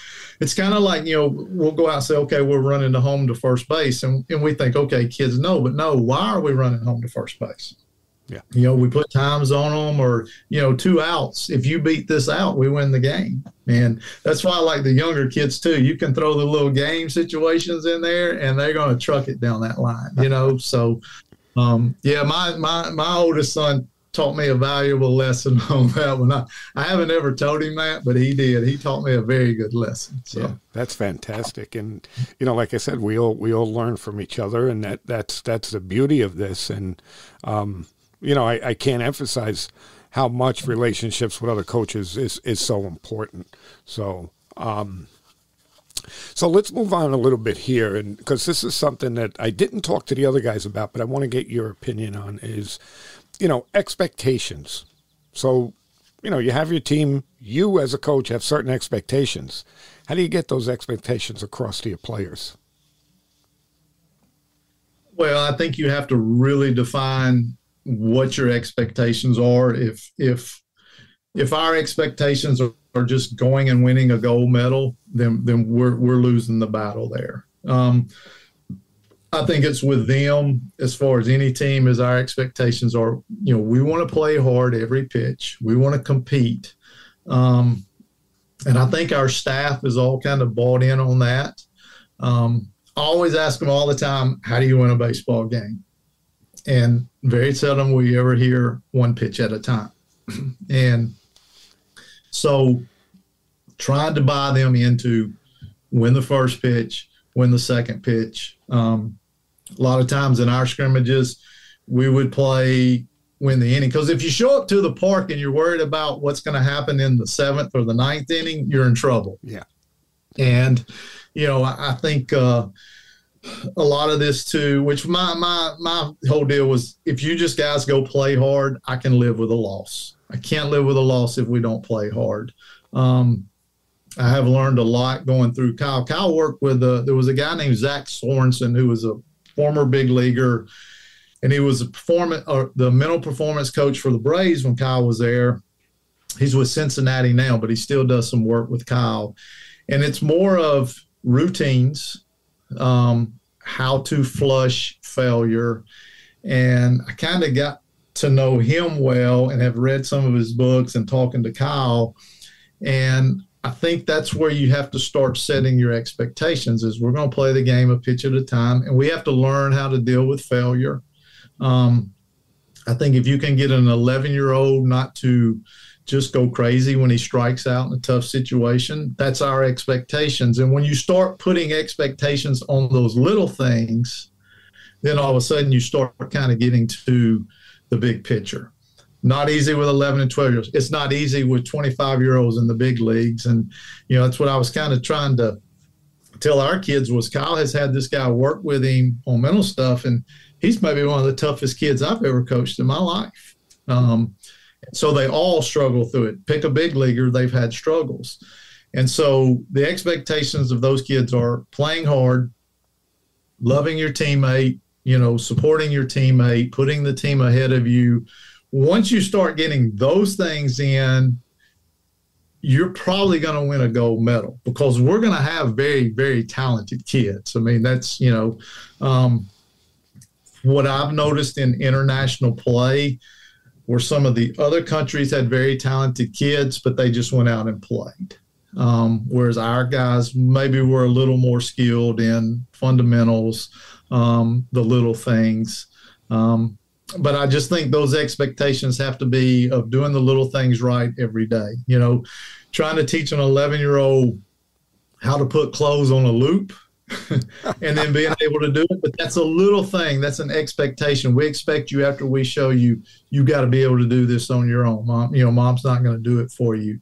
it's kind of like, we'll go out and say, okay, we're running to home to first base. And we think, okay, kids know, but no, why are we running home to first base? Yeah. We put times on them or, 2 outs. If you beat this out, we win the game. And that's why I like the younger kids too. You can throw the little game situations in there and they're going to truck it down that line, So, my oldest son taught me a valuable lesson on that one. I haven't ever told him that, but he did. He taught me a very good lesson. So yeah, that's fantastic. And, like I said, we all learn from each other, and that's the beauty of this. And, I can't emphasize how much relationships with other coaches is so important. So, so let's move on a little bit here, and because this is something that I didn't talk to the other guys about, but I want to get your opinion on is, expectations. So, you have your team, you as a coach have certain expectations. How do you get those expectations across to your players? Well, I think you have to really define what your expectations are. If our expectations are just going and winning a gold medal, then we're losing the battle there. I think it's with them as far as any team as our expectations are, we want to play hard every pitch. We want to compete. And I think our staff is all kind of bought in on that. I always ask them all the time, how do you win a baseball game? And very seldom will you ever hear one pitch at a time. And so trying to buy them into win the first pitch, win the second pitch. A lot of times in our scrimmages, we would play win the inning. Because if you show up to the park and you're worried about what's going to happen in the 7th or the 9th inning, you're in trouble. Yeah. And, I think a lot of this too, which my whole deal was, if you just guys go play hard, I can live with a loss. I can't live with a loss if we don't play hard. I have learned a lot going through Kyle. Kyle worked with there was a guy named Zach Sorensen who was a former big leaguer, and he was the mental performance coach for the Braves when Kyle was there. He's with Cincinnati now, but he still does some work with Kyle. And it's more of routines, how to flush failure. And I kind of got to know him well and have read some of his books and talking to Kyle. And I think that's where you have to start setting your expectations is we're going to play the game a pitch at a time, and we have to learn how to deal with failure. I think if you can get an 11-year-old not to just go crazy when he strikes out in a tough situation, that's our expectations. And when you start putting expectations on those little things, then all of a sudden you start kind of getting to the big picture. Not easy with 11 and 12-year-olds. It's not easy with 25-year-olds in the big leagues. And, that's what I was kind of trying to tell our kids was Kyle has had this guy work with him on mental stuff, and he's maybe one of the toughest kids I've ever coached in my life. So they all struggle through it. Pick a big leaguer, they've had struggles. And so the expectations of those kids are playing hard, loving your teammate, supporting your teammate, putting the team ahead of you. Once you start getting those things in, you're probably going to win a gold medal because we're going to have very, very talented kids. I mean, that's, what I've noticed in international play where some of the other countries had very talented kids, but they just went out and played. Whereas our guys maybe were a little more skilled in fundamentals, the little things. But I just think those expectations have to be of doing the little things right every day. Trying to teach an 11-year-old how to put clothes on a loop and then being able to do it. But that's a little thing. That's an expectation. We expect you after we show you, you got to be able to do this on your own. Mom's not going to do it for you,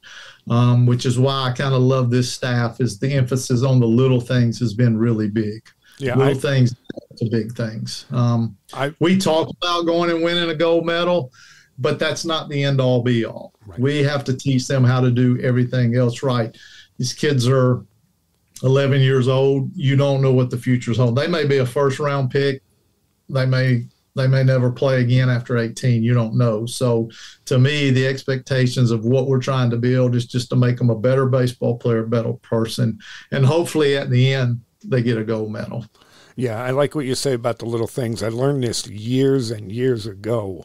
which is why I kind of love this staff is the emphasis on the little things has been really big. Yeah, little things to big things. We talk about going and winning a gold medal, but that's not the end all be all. Right. We have to teach them how to do everything else right. These kids are 11 years old. You don't know what the future's hold. They may be a first round pick. They may They may never play again after 18. You don't know. So to me, the expectations of what we're trying to build is just to make them a better baseball player, a better person. And hopefully at the end, they get a gold medal. Yeah, I like what you say about the little things. I learned this years and years ago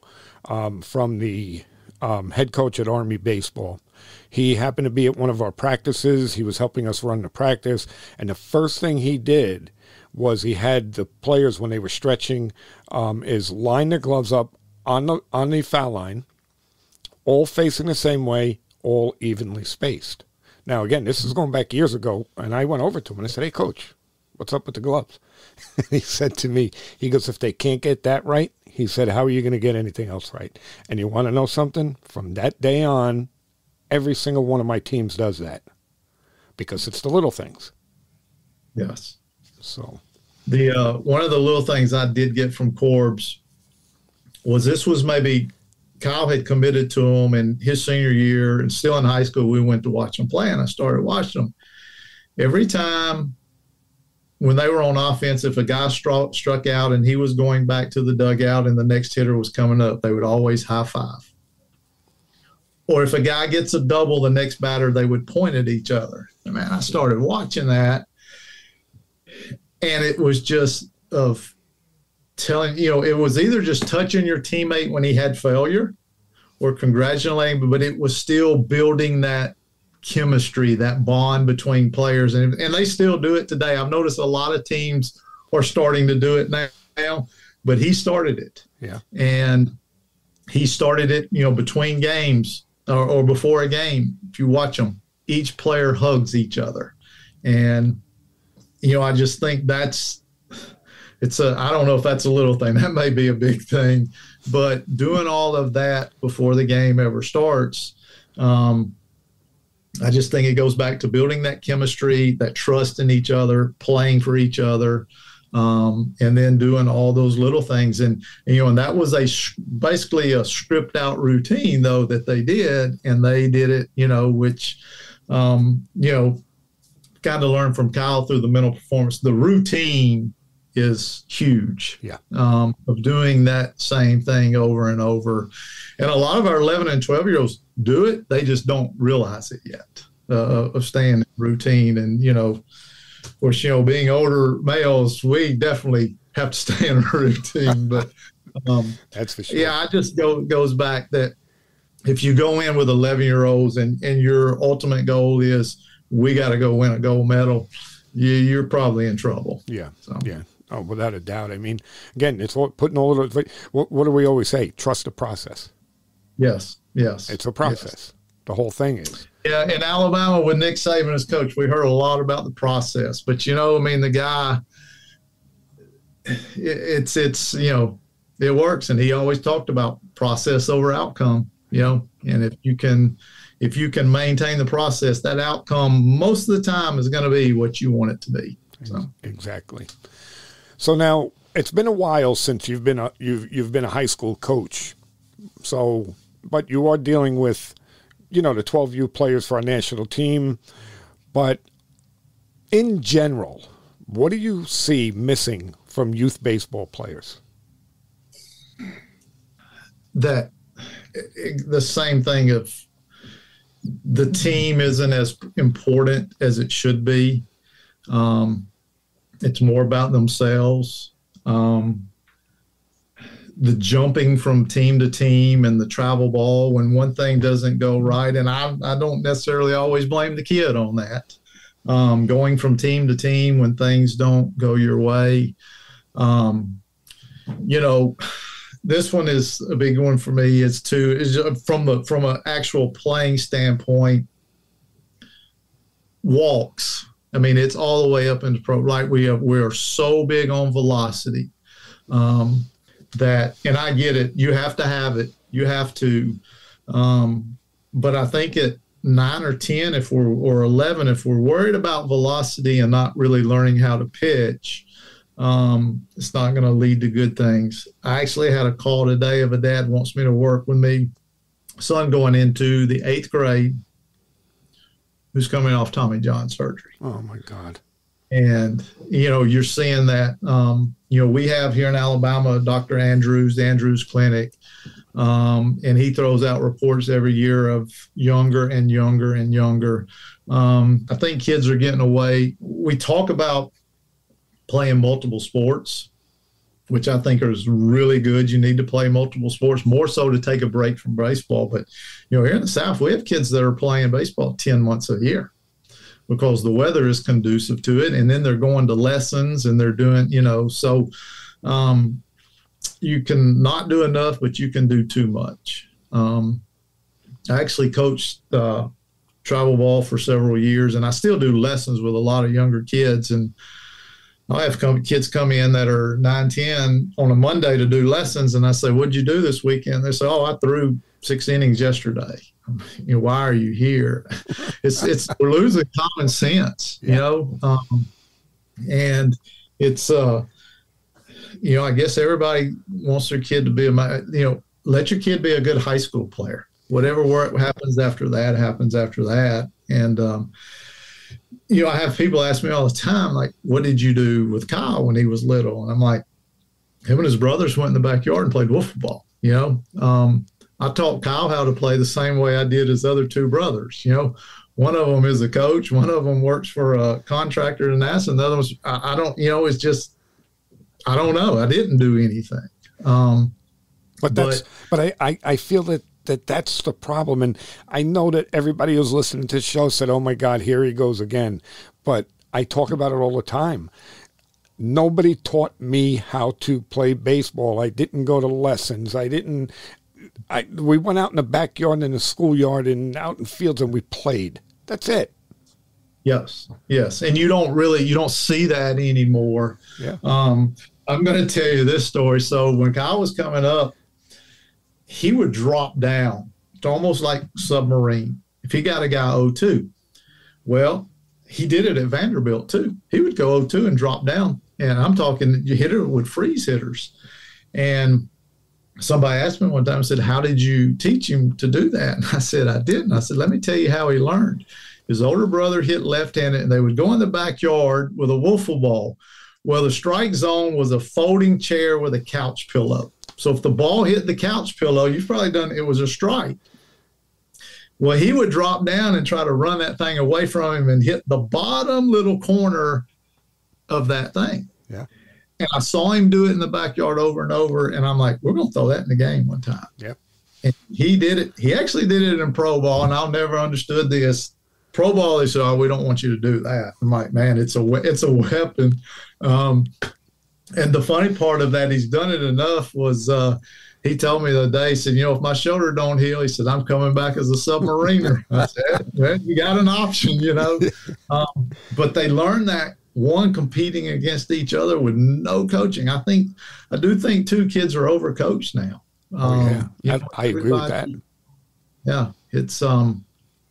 from the head coach at Army Baseball. He happened to be at one of our practices. He was helping us run the practice. And the first thing he did was he had the players, when they were stretching, is line their gloves up on the foul line, all facing the same way, all evenly spaced. Now, again, this is going back years ago, and I went over to him and I said, "Hey, Coach, what's up with the gloves?" He said to me, he goes, "If they can't get that right," he said, "how are you going to get anything else right?" And you want to know something? From that day on, every single one of my teams does that because it's the little things. Yes. So the one of the little things I did get from Corbs was this was maybe Kyle had committed to him in his senior year, and still in high school, we went to watch him play, and I started watching him. Every time when they were on offense, if a guy struck out and he was going back to the dugout and the next hitter was coming up, they would always high five. Or if a guy gets a double, the next batter, they would point at each other. And man, I started watching that, and it was just of telling, it was either just touching your teammate when he had failure or congratulating, but it was still building that chemistry, that bond between players. And they still do it today. I've noticed a lot of teams are starting to do it now, but he started it. Yeah. And he started it, between games or before a game. If you watch them, each player hugs each other. And, I just think I don't know if that's a little thing. That may be a big thing, but doing all of that before the game ever starts, I just think it goes back to building that chemistry, that trust in each other, playing for each other, and then doing all those little things. And that was basically a stripped out routine though that they did, and they did it, which, kind of learned from Kyle through the mental performance. The routine is huge. Yeah. Of doing that same thing over and over. And a lot of our 11 and 12-year-olds do it. They just don't realize it yet, of staying in routine. And, of course, being older males, we definitely have to stay in a routine. But that's for sure. Yeah, it just goes back that if you go in with 11-year-olds and your ultimate goal is we got to go win a gold medal, you're probably in trouble. Yeah. So. Yeah. Oh, without a doubt. I mean, again, it's putting all of it. What do we always say? Trust the process. Yes. It's a process. Yes. The whole thing is. Yeah, in Alabama with Nick Saban as coach, we heard a lot about the process. But, the guy, it works. And he always talked about process over outcome, and if you can maintain the process, that outcome most of the time is going to be what you want it to be. So. Exactly. So now it's been a while since you've been a high school coach. So, but you are dealing with, the 12U players for our national team. But in general, what do you see missing from youth baseball players? The same thing of the team isn't as important as it should be. It's more about themselves. The jumping from team to team and the travel ball when one thing doesn't go right. And I don't necessarily always blame the kid on that. Going from team to team when things don't go your way. This one is a big one for me. Is from an actual playing standpoint, walks. I mean, it's all the way up into pro. Like we are so big on velocity that, and I get it. You have to have it. You have to. But I think at 9 or 10, or 11, if we're worried about velocity and not really learning how to pitch, it's not going to lead to good things. I actually had a call today of a dad who wants me to work with me, son going into the 8th grade, who's coming off Tommy John surgery. Oh my God. And, you're seeing that, we have here in Alabama, Dr. Andrews, the Andrews Clinic, and he throws out reports every year of younger and younger and younger. I think kids are getting away. We talk about playing multiple sports, which I think is really good. You need to play multiple sports, more so to take a break from baseball. But, here in the South, we have kids that are playing baseball 10 months a year because the weather is conducive to it. And then they're going to lessons and they're doing, so you can not do enough, but you can do too much. I actually coached travel ball for several years, and I still do lessons with a lot of younger kids. And I have kids come in that are 9, 10 on a Monday to do lessons. And I say, what'd you do this weekend? They say, I threw 6 innings yesterday. Why are you here? We're losing common sense, and it's, I guess everybody wants their kid to be let your kid be a good high school player. Whatever work happens after that happens after that. And, I have people ask me all the time, like, what did you do with Kyle when he was little? And I'm like, him and his brothers went in the backyard and played wiffle ball. I taught Kyle how to play the same way I did his other 2 brothers. One of them is a coach. One of them works for a contractor in Madison. The other one's, I don't, it's just, I don't know. I didn't do anything. But I feel that's the problem. And I know that everybody who's listening to the show said, oh my God, here he goes again. But I talk about it all the time. Nobody taught me how to play baseball. I didn't go to lessons. We went out in the backyard, in the schoolyard, and out in fields, and we played. That's it. Yes. And you don't see that anymore. Yeah. I'm going to tell you this story. So when Kyle was coming up, he would drop down. It's almost like submarine. If he got a guy 0-2, well, he did it at Vanderbilt too. He would go 0-2 and drop down. And I'm talking, you hitter would freeze hitters. And somebody asked me one time, I said, how did you teach him to do that? And I said, I didn't. I said, let me tell you how he learned. His older brother hit left-handed, and they would go in the backyard with a wiffle ball. Well, the strike zone was a folding chair with a couch pillow. So if the ball hit the couch pillow, you've probably done it was a strike. Well, he would drop down and try to run that thing away from him and hit the bottom little corner of that thing. Yeah. And I saw him do it in the backyard over and over, and I'm like, we're going to throw that in the game one time. Yeah. And he did it. He actually did it in pro ball, and I'll never understood this. Pro ball, they said, we don't want you to do that. I'm like, man, it's a weapon. And the funny part of that, he's done it enough, was he told me the other day, he said, if my shoulder don't heal, he said, I'm coming back as a submariner. I said, well, you got an option, But they learned that, one, competing against each other with no coaching. I do think too, kids are overcoached now. I agree with that. Yeah, it's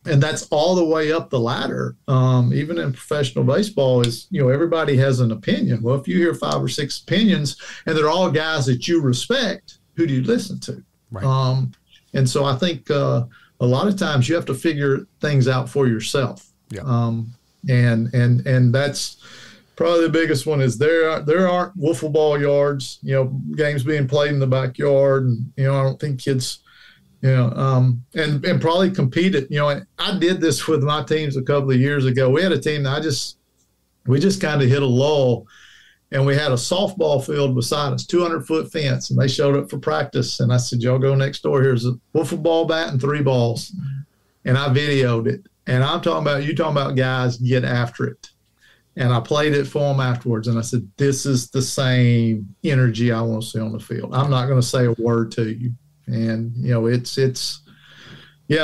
and that's all the way up the ladder. Even in professional baseball, is everybody has an opinion. Well, if you hear 5 or 6 opinions and they're all guys that you respect, who do you listen to? Right. And so I think a lot of times you have to figure things out for yourself. Yeah. And that's probably the biggest one, is there aren't wiffle ball yards, games being played in the backyard. And, I don't think kids, and probably competed, I did this with my teams a couple of years ago. We had a team that we just kind of hit a lull, and we had a softball field beside us, 200-foot fence, and they showed up for practice. And I said, y'all go next door. Here's a wiffle ball bat and 3 balls. And I videoed it. And you talking about guys get after it. And I played it for them afterwards. And I said, this is the same energy I want to see on the field. I'm not going to say a word to you. And, it's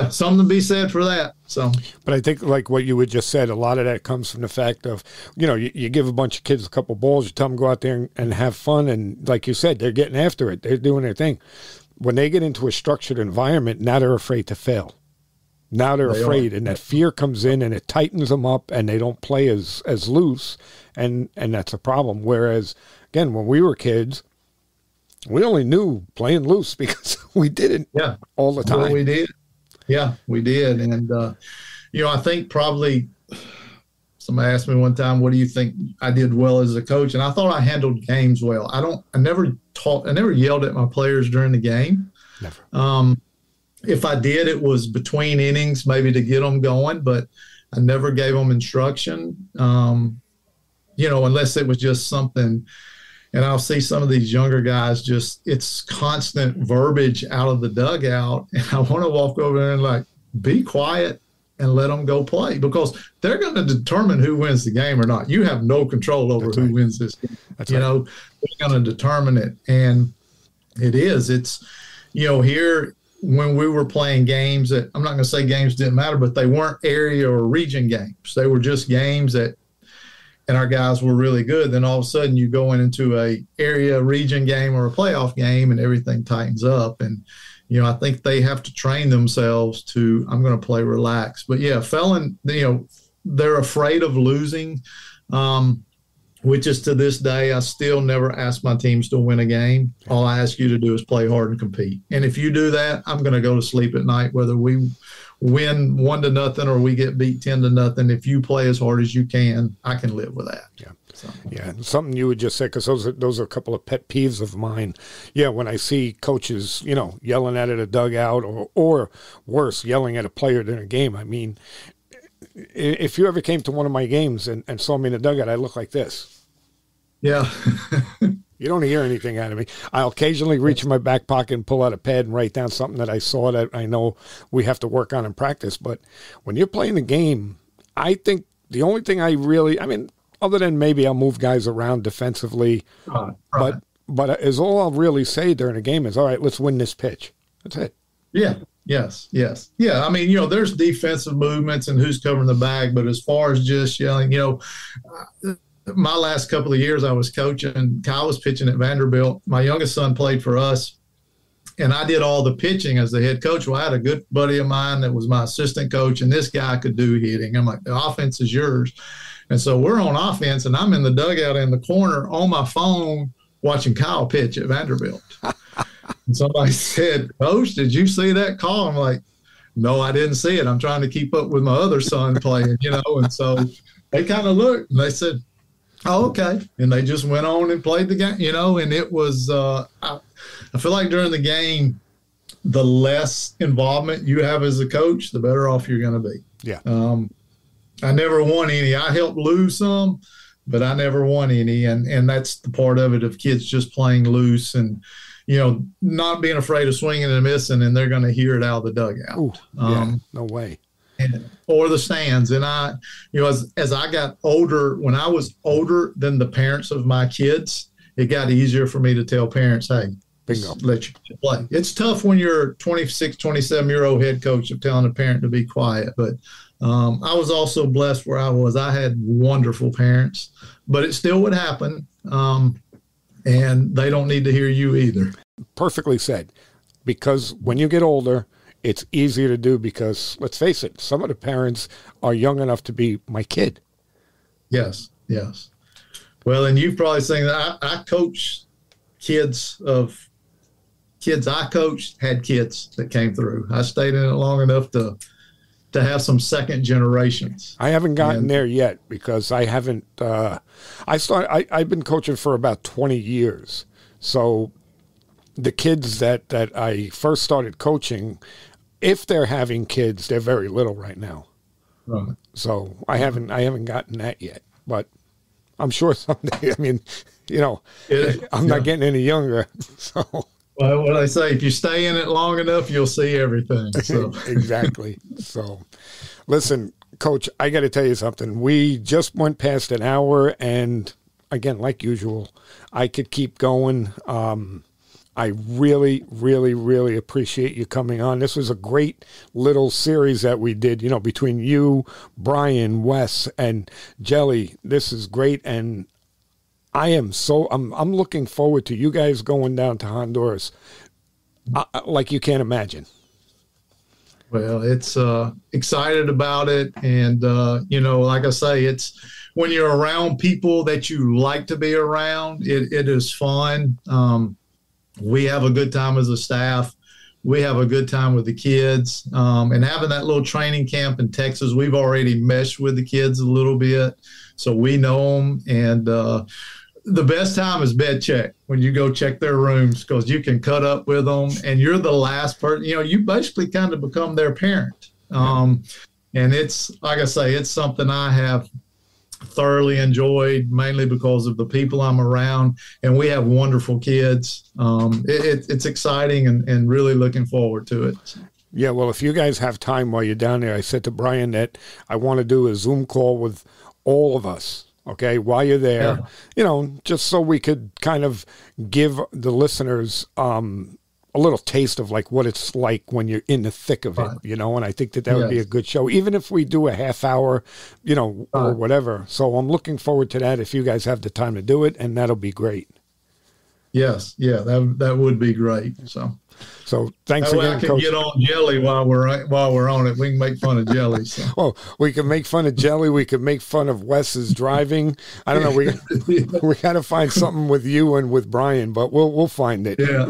something to be said for that. So, but I think, like what you had just said, a lot of that comes from the fact of, you give a bunch of kids a couple balls, you tell them go out there and have fun. And like you said, they're getting after it. They're doing their thing. When they get into a structured environment, now they're afraid to fail. Now they're afraid, and that fear comes in, and it tightens them up, and they don't play as loose, and that's a problem. Whereas, again, when we were kids, we only knew playing loose because we did it all the time. Well, we did. Yeah, we did. And, I think probably Somebody asked me one time, what do you think I did well as a coach? And I thought I handled games well. I never yelled at my players during the game. Never. If I did, it was between innings, maybe to get them going, but I never gave them instruction, unless it was just something. And I'll see some of these younger guys it's constant verbiage out of the dugout. And I want to walk over there and like, be quiet and let them go play, because they're going to determine who wins the game or not. You have no control over who wins this game. They're going to determine it. And it's, here when we were playing games that, I'm not going to say games didn't matter, but they weren't area or region games. They were just games and our guys were really good. Then all of a sudden you go into a area, region game or a playoff game and everything tightens up. And, I think they have to train themselves to, I'm going to play relaxed. But yeah, they're afraid of losing, which is to this day, I still never ask my teams to win a game. All I ask you to do is play hard and compete. And if you do that, I'm going to go to sleep at night, whether we win 1-0 or we get beat 10-0. If you play as hard as you can, I can live with that. Yeah. So. Yeah. Something you would just say, because those are a couple of pet peeves of mine. Yeah. When I see coaches, yelling at a dugout or worse, yelling at a player during a game. I mean, if you ever came to one of my games and saw me in the dugout, I look like this. Yeah. You don't hear anything out of me. I'll occasionally reach in my back pocket and pull out a pad and write down something that I saw that I know we have to work on in practice. But when you're playing the game, I think the only thing other than maybe I'll move guys around defensively, right. but is all I'll really say during a game is, all right, let's win this pitch. That's it. Yeah. Yes. Yeah. I mean, there's defensive movements and who's covering the bag, but as far as just yelling, my last couple of years I was coaching, Kyle was pitching at Vanderbilt. My youngest son played for us, and I did all the pitching as the head coach. Well, I had a good buddy of mine that was my assistant coach, and this guy could do hitting. I'm like, the offense is yours. And so we're on offense, and I'm in the dugout in the corner on my phone watching Kyle pitch at Vanderbilt. And somebody said, Coach, did you see that call? I'm like, no, I didn't see it. I'm trying to keep up with my other son playing, And so they kind of looked, and they said, oh, okay. And they just went on and played the game, and it was I feel like during the game, the less involvement you have as a coach, the better off you're going to be. Yeah. I never won any. I helped lose some, but I never won any. And that's the part of it, of kids just playing loose and, not being afraid of swinging and missing, and they're going to hear it out of the dugout. Ooh, no way. Or the stands. And I, as I got older, when I was older than the parents of my kids, it got easier for me to tell parents, hey, let you play. It's tough when you're 26, 27-year-old head coach of telling a parent to be quiet. But I was also blessed where I was. I had wonderful parents, but it still would happen. And they don't need to hear you either. Perfectly said. Because when you get older, it's easier to do, because, let's face it, some of the parents are young enough to be my kid. Yes. Well, and you've probably seen that. I coached kids I coached had kids that came through. I stayed in it long enough to have some second generations. I haven't gotten there yet, because I haven't. I've been coaching for about 20 years. So the kids that I first started coaching, if they're having kids, they're very little right now. Right. So I haven't gotten that yet, but I'm sure someday. I mean, I'm not getting any younger. So. Well, what I say, if you stay in it long enough, you'll see everything. So. Exactly. So, listen, Coach, I got to tell you something. We just went past an hour, and again, like usual, I could keep going. I really, really, really appreciate you coming on. This was a great little series that we did, between you, Brian, Wes, and Jelly. This is great, and I'm looking forward to you guys going down to Honduras like you can't imagine. Well, it's excited about it. And, like I say, it's when you're around people that you like to be around, it is fun. We have a good time as a staff. we have a good time with the kids. And having that little training camp in Texas, we've already meshed with the kids a little bit, so we know them. And the best time is bed check, when you go check their rooms, because you can cut up with them, and you're the last person. You basically kind of become their parent. And it's, like I say, it's something I have thoroughly enjoyed, mainly because of the people I'm around, and we have wonderful kids. It's exciting, and really looking forward to it. Yeah, well, if you guys have time while you're down there, I said to Brian that I want to do a Zoom call with all of us, okay, while you're there, just so we could kind of give the listeners a little taste of like what it's like when you're in the thick of it, and I think that would be a good show, even if we do a half hour, or whatever. So I'm looking forward to that if you guys have the time to do it, and that'll be great. Yes. Yeah, that would be great. So thanks again, I can Coach. Get on Jelly while we're on it. We can make fun of Jelly. So. Well, we can make fun of Jelly. We can make fun of Wes's driving. I don't know. We got to find something with you and with Brian, but we'll find it. Yeah.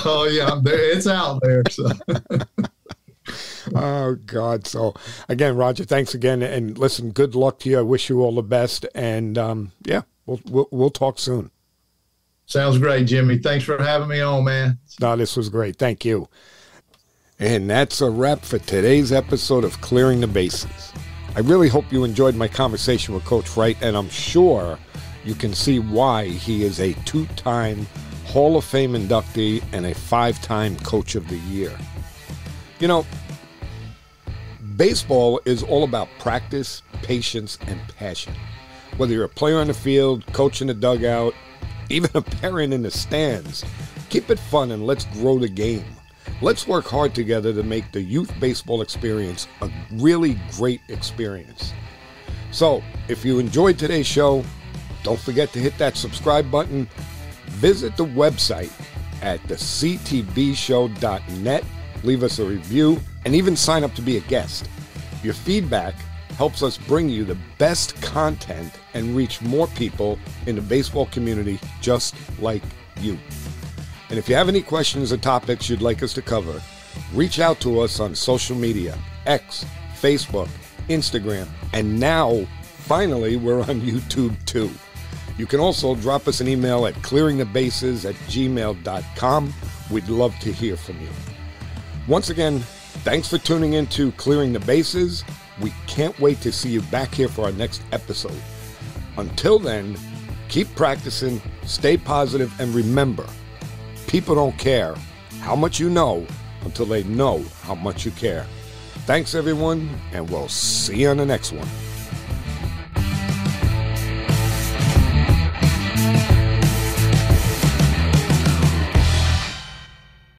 Oh yeah, it's out there. So. Oh God. So again, Roger, thanks again, and listen, good luck to you. I wish you all the best, and we'll talk soon. Sounds great, Jimmy. Thanks for having me on, man. No, this was great. Thank you. And that's a wrap for today's episode of Clearing the Bases. I really hope you enjoyed my conversation with Coach Wright, and I'm sure you can see why he is a 2-time Hall of Fame inductee and a 5-time Coach of the Year. Baseball is all about practice, patience, and passion. Whether you're a player on the field, coach in the dugout, even a parent in the stands, keep it fun and let's grow the game. Let's work hard together to make the youth baseball experience a really great experience. So, if you enjoyed today's show, don't forget to hit that subscribe button. Visit the website at thectbshow.net. Leave us a review and even sign up to be a guest. Your feedback helps us bring you the best content and reach more people in the baseball community just like you. And if you have any questions or topics you'd like us to cover, reach out to us on social media, X, Facebook, Instagram, and now, finally, we're on YouTube too. You can also drop us an email at clearingthebases@gmail.com. We'd love to hear from you. Once again, thanks for tuning in to Clearing the Bases. We can't wait to see you back here for our next episode. Until then, keep practicing, stay positive, and remember, people don't care how much you know until they know how much you care. Thanks, everyone, and we'll see you on the next one.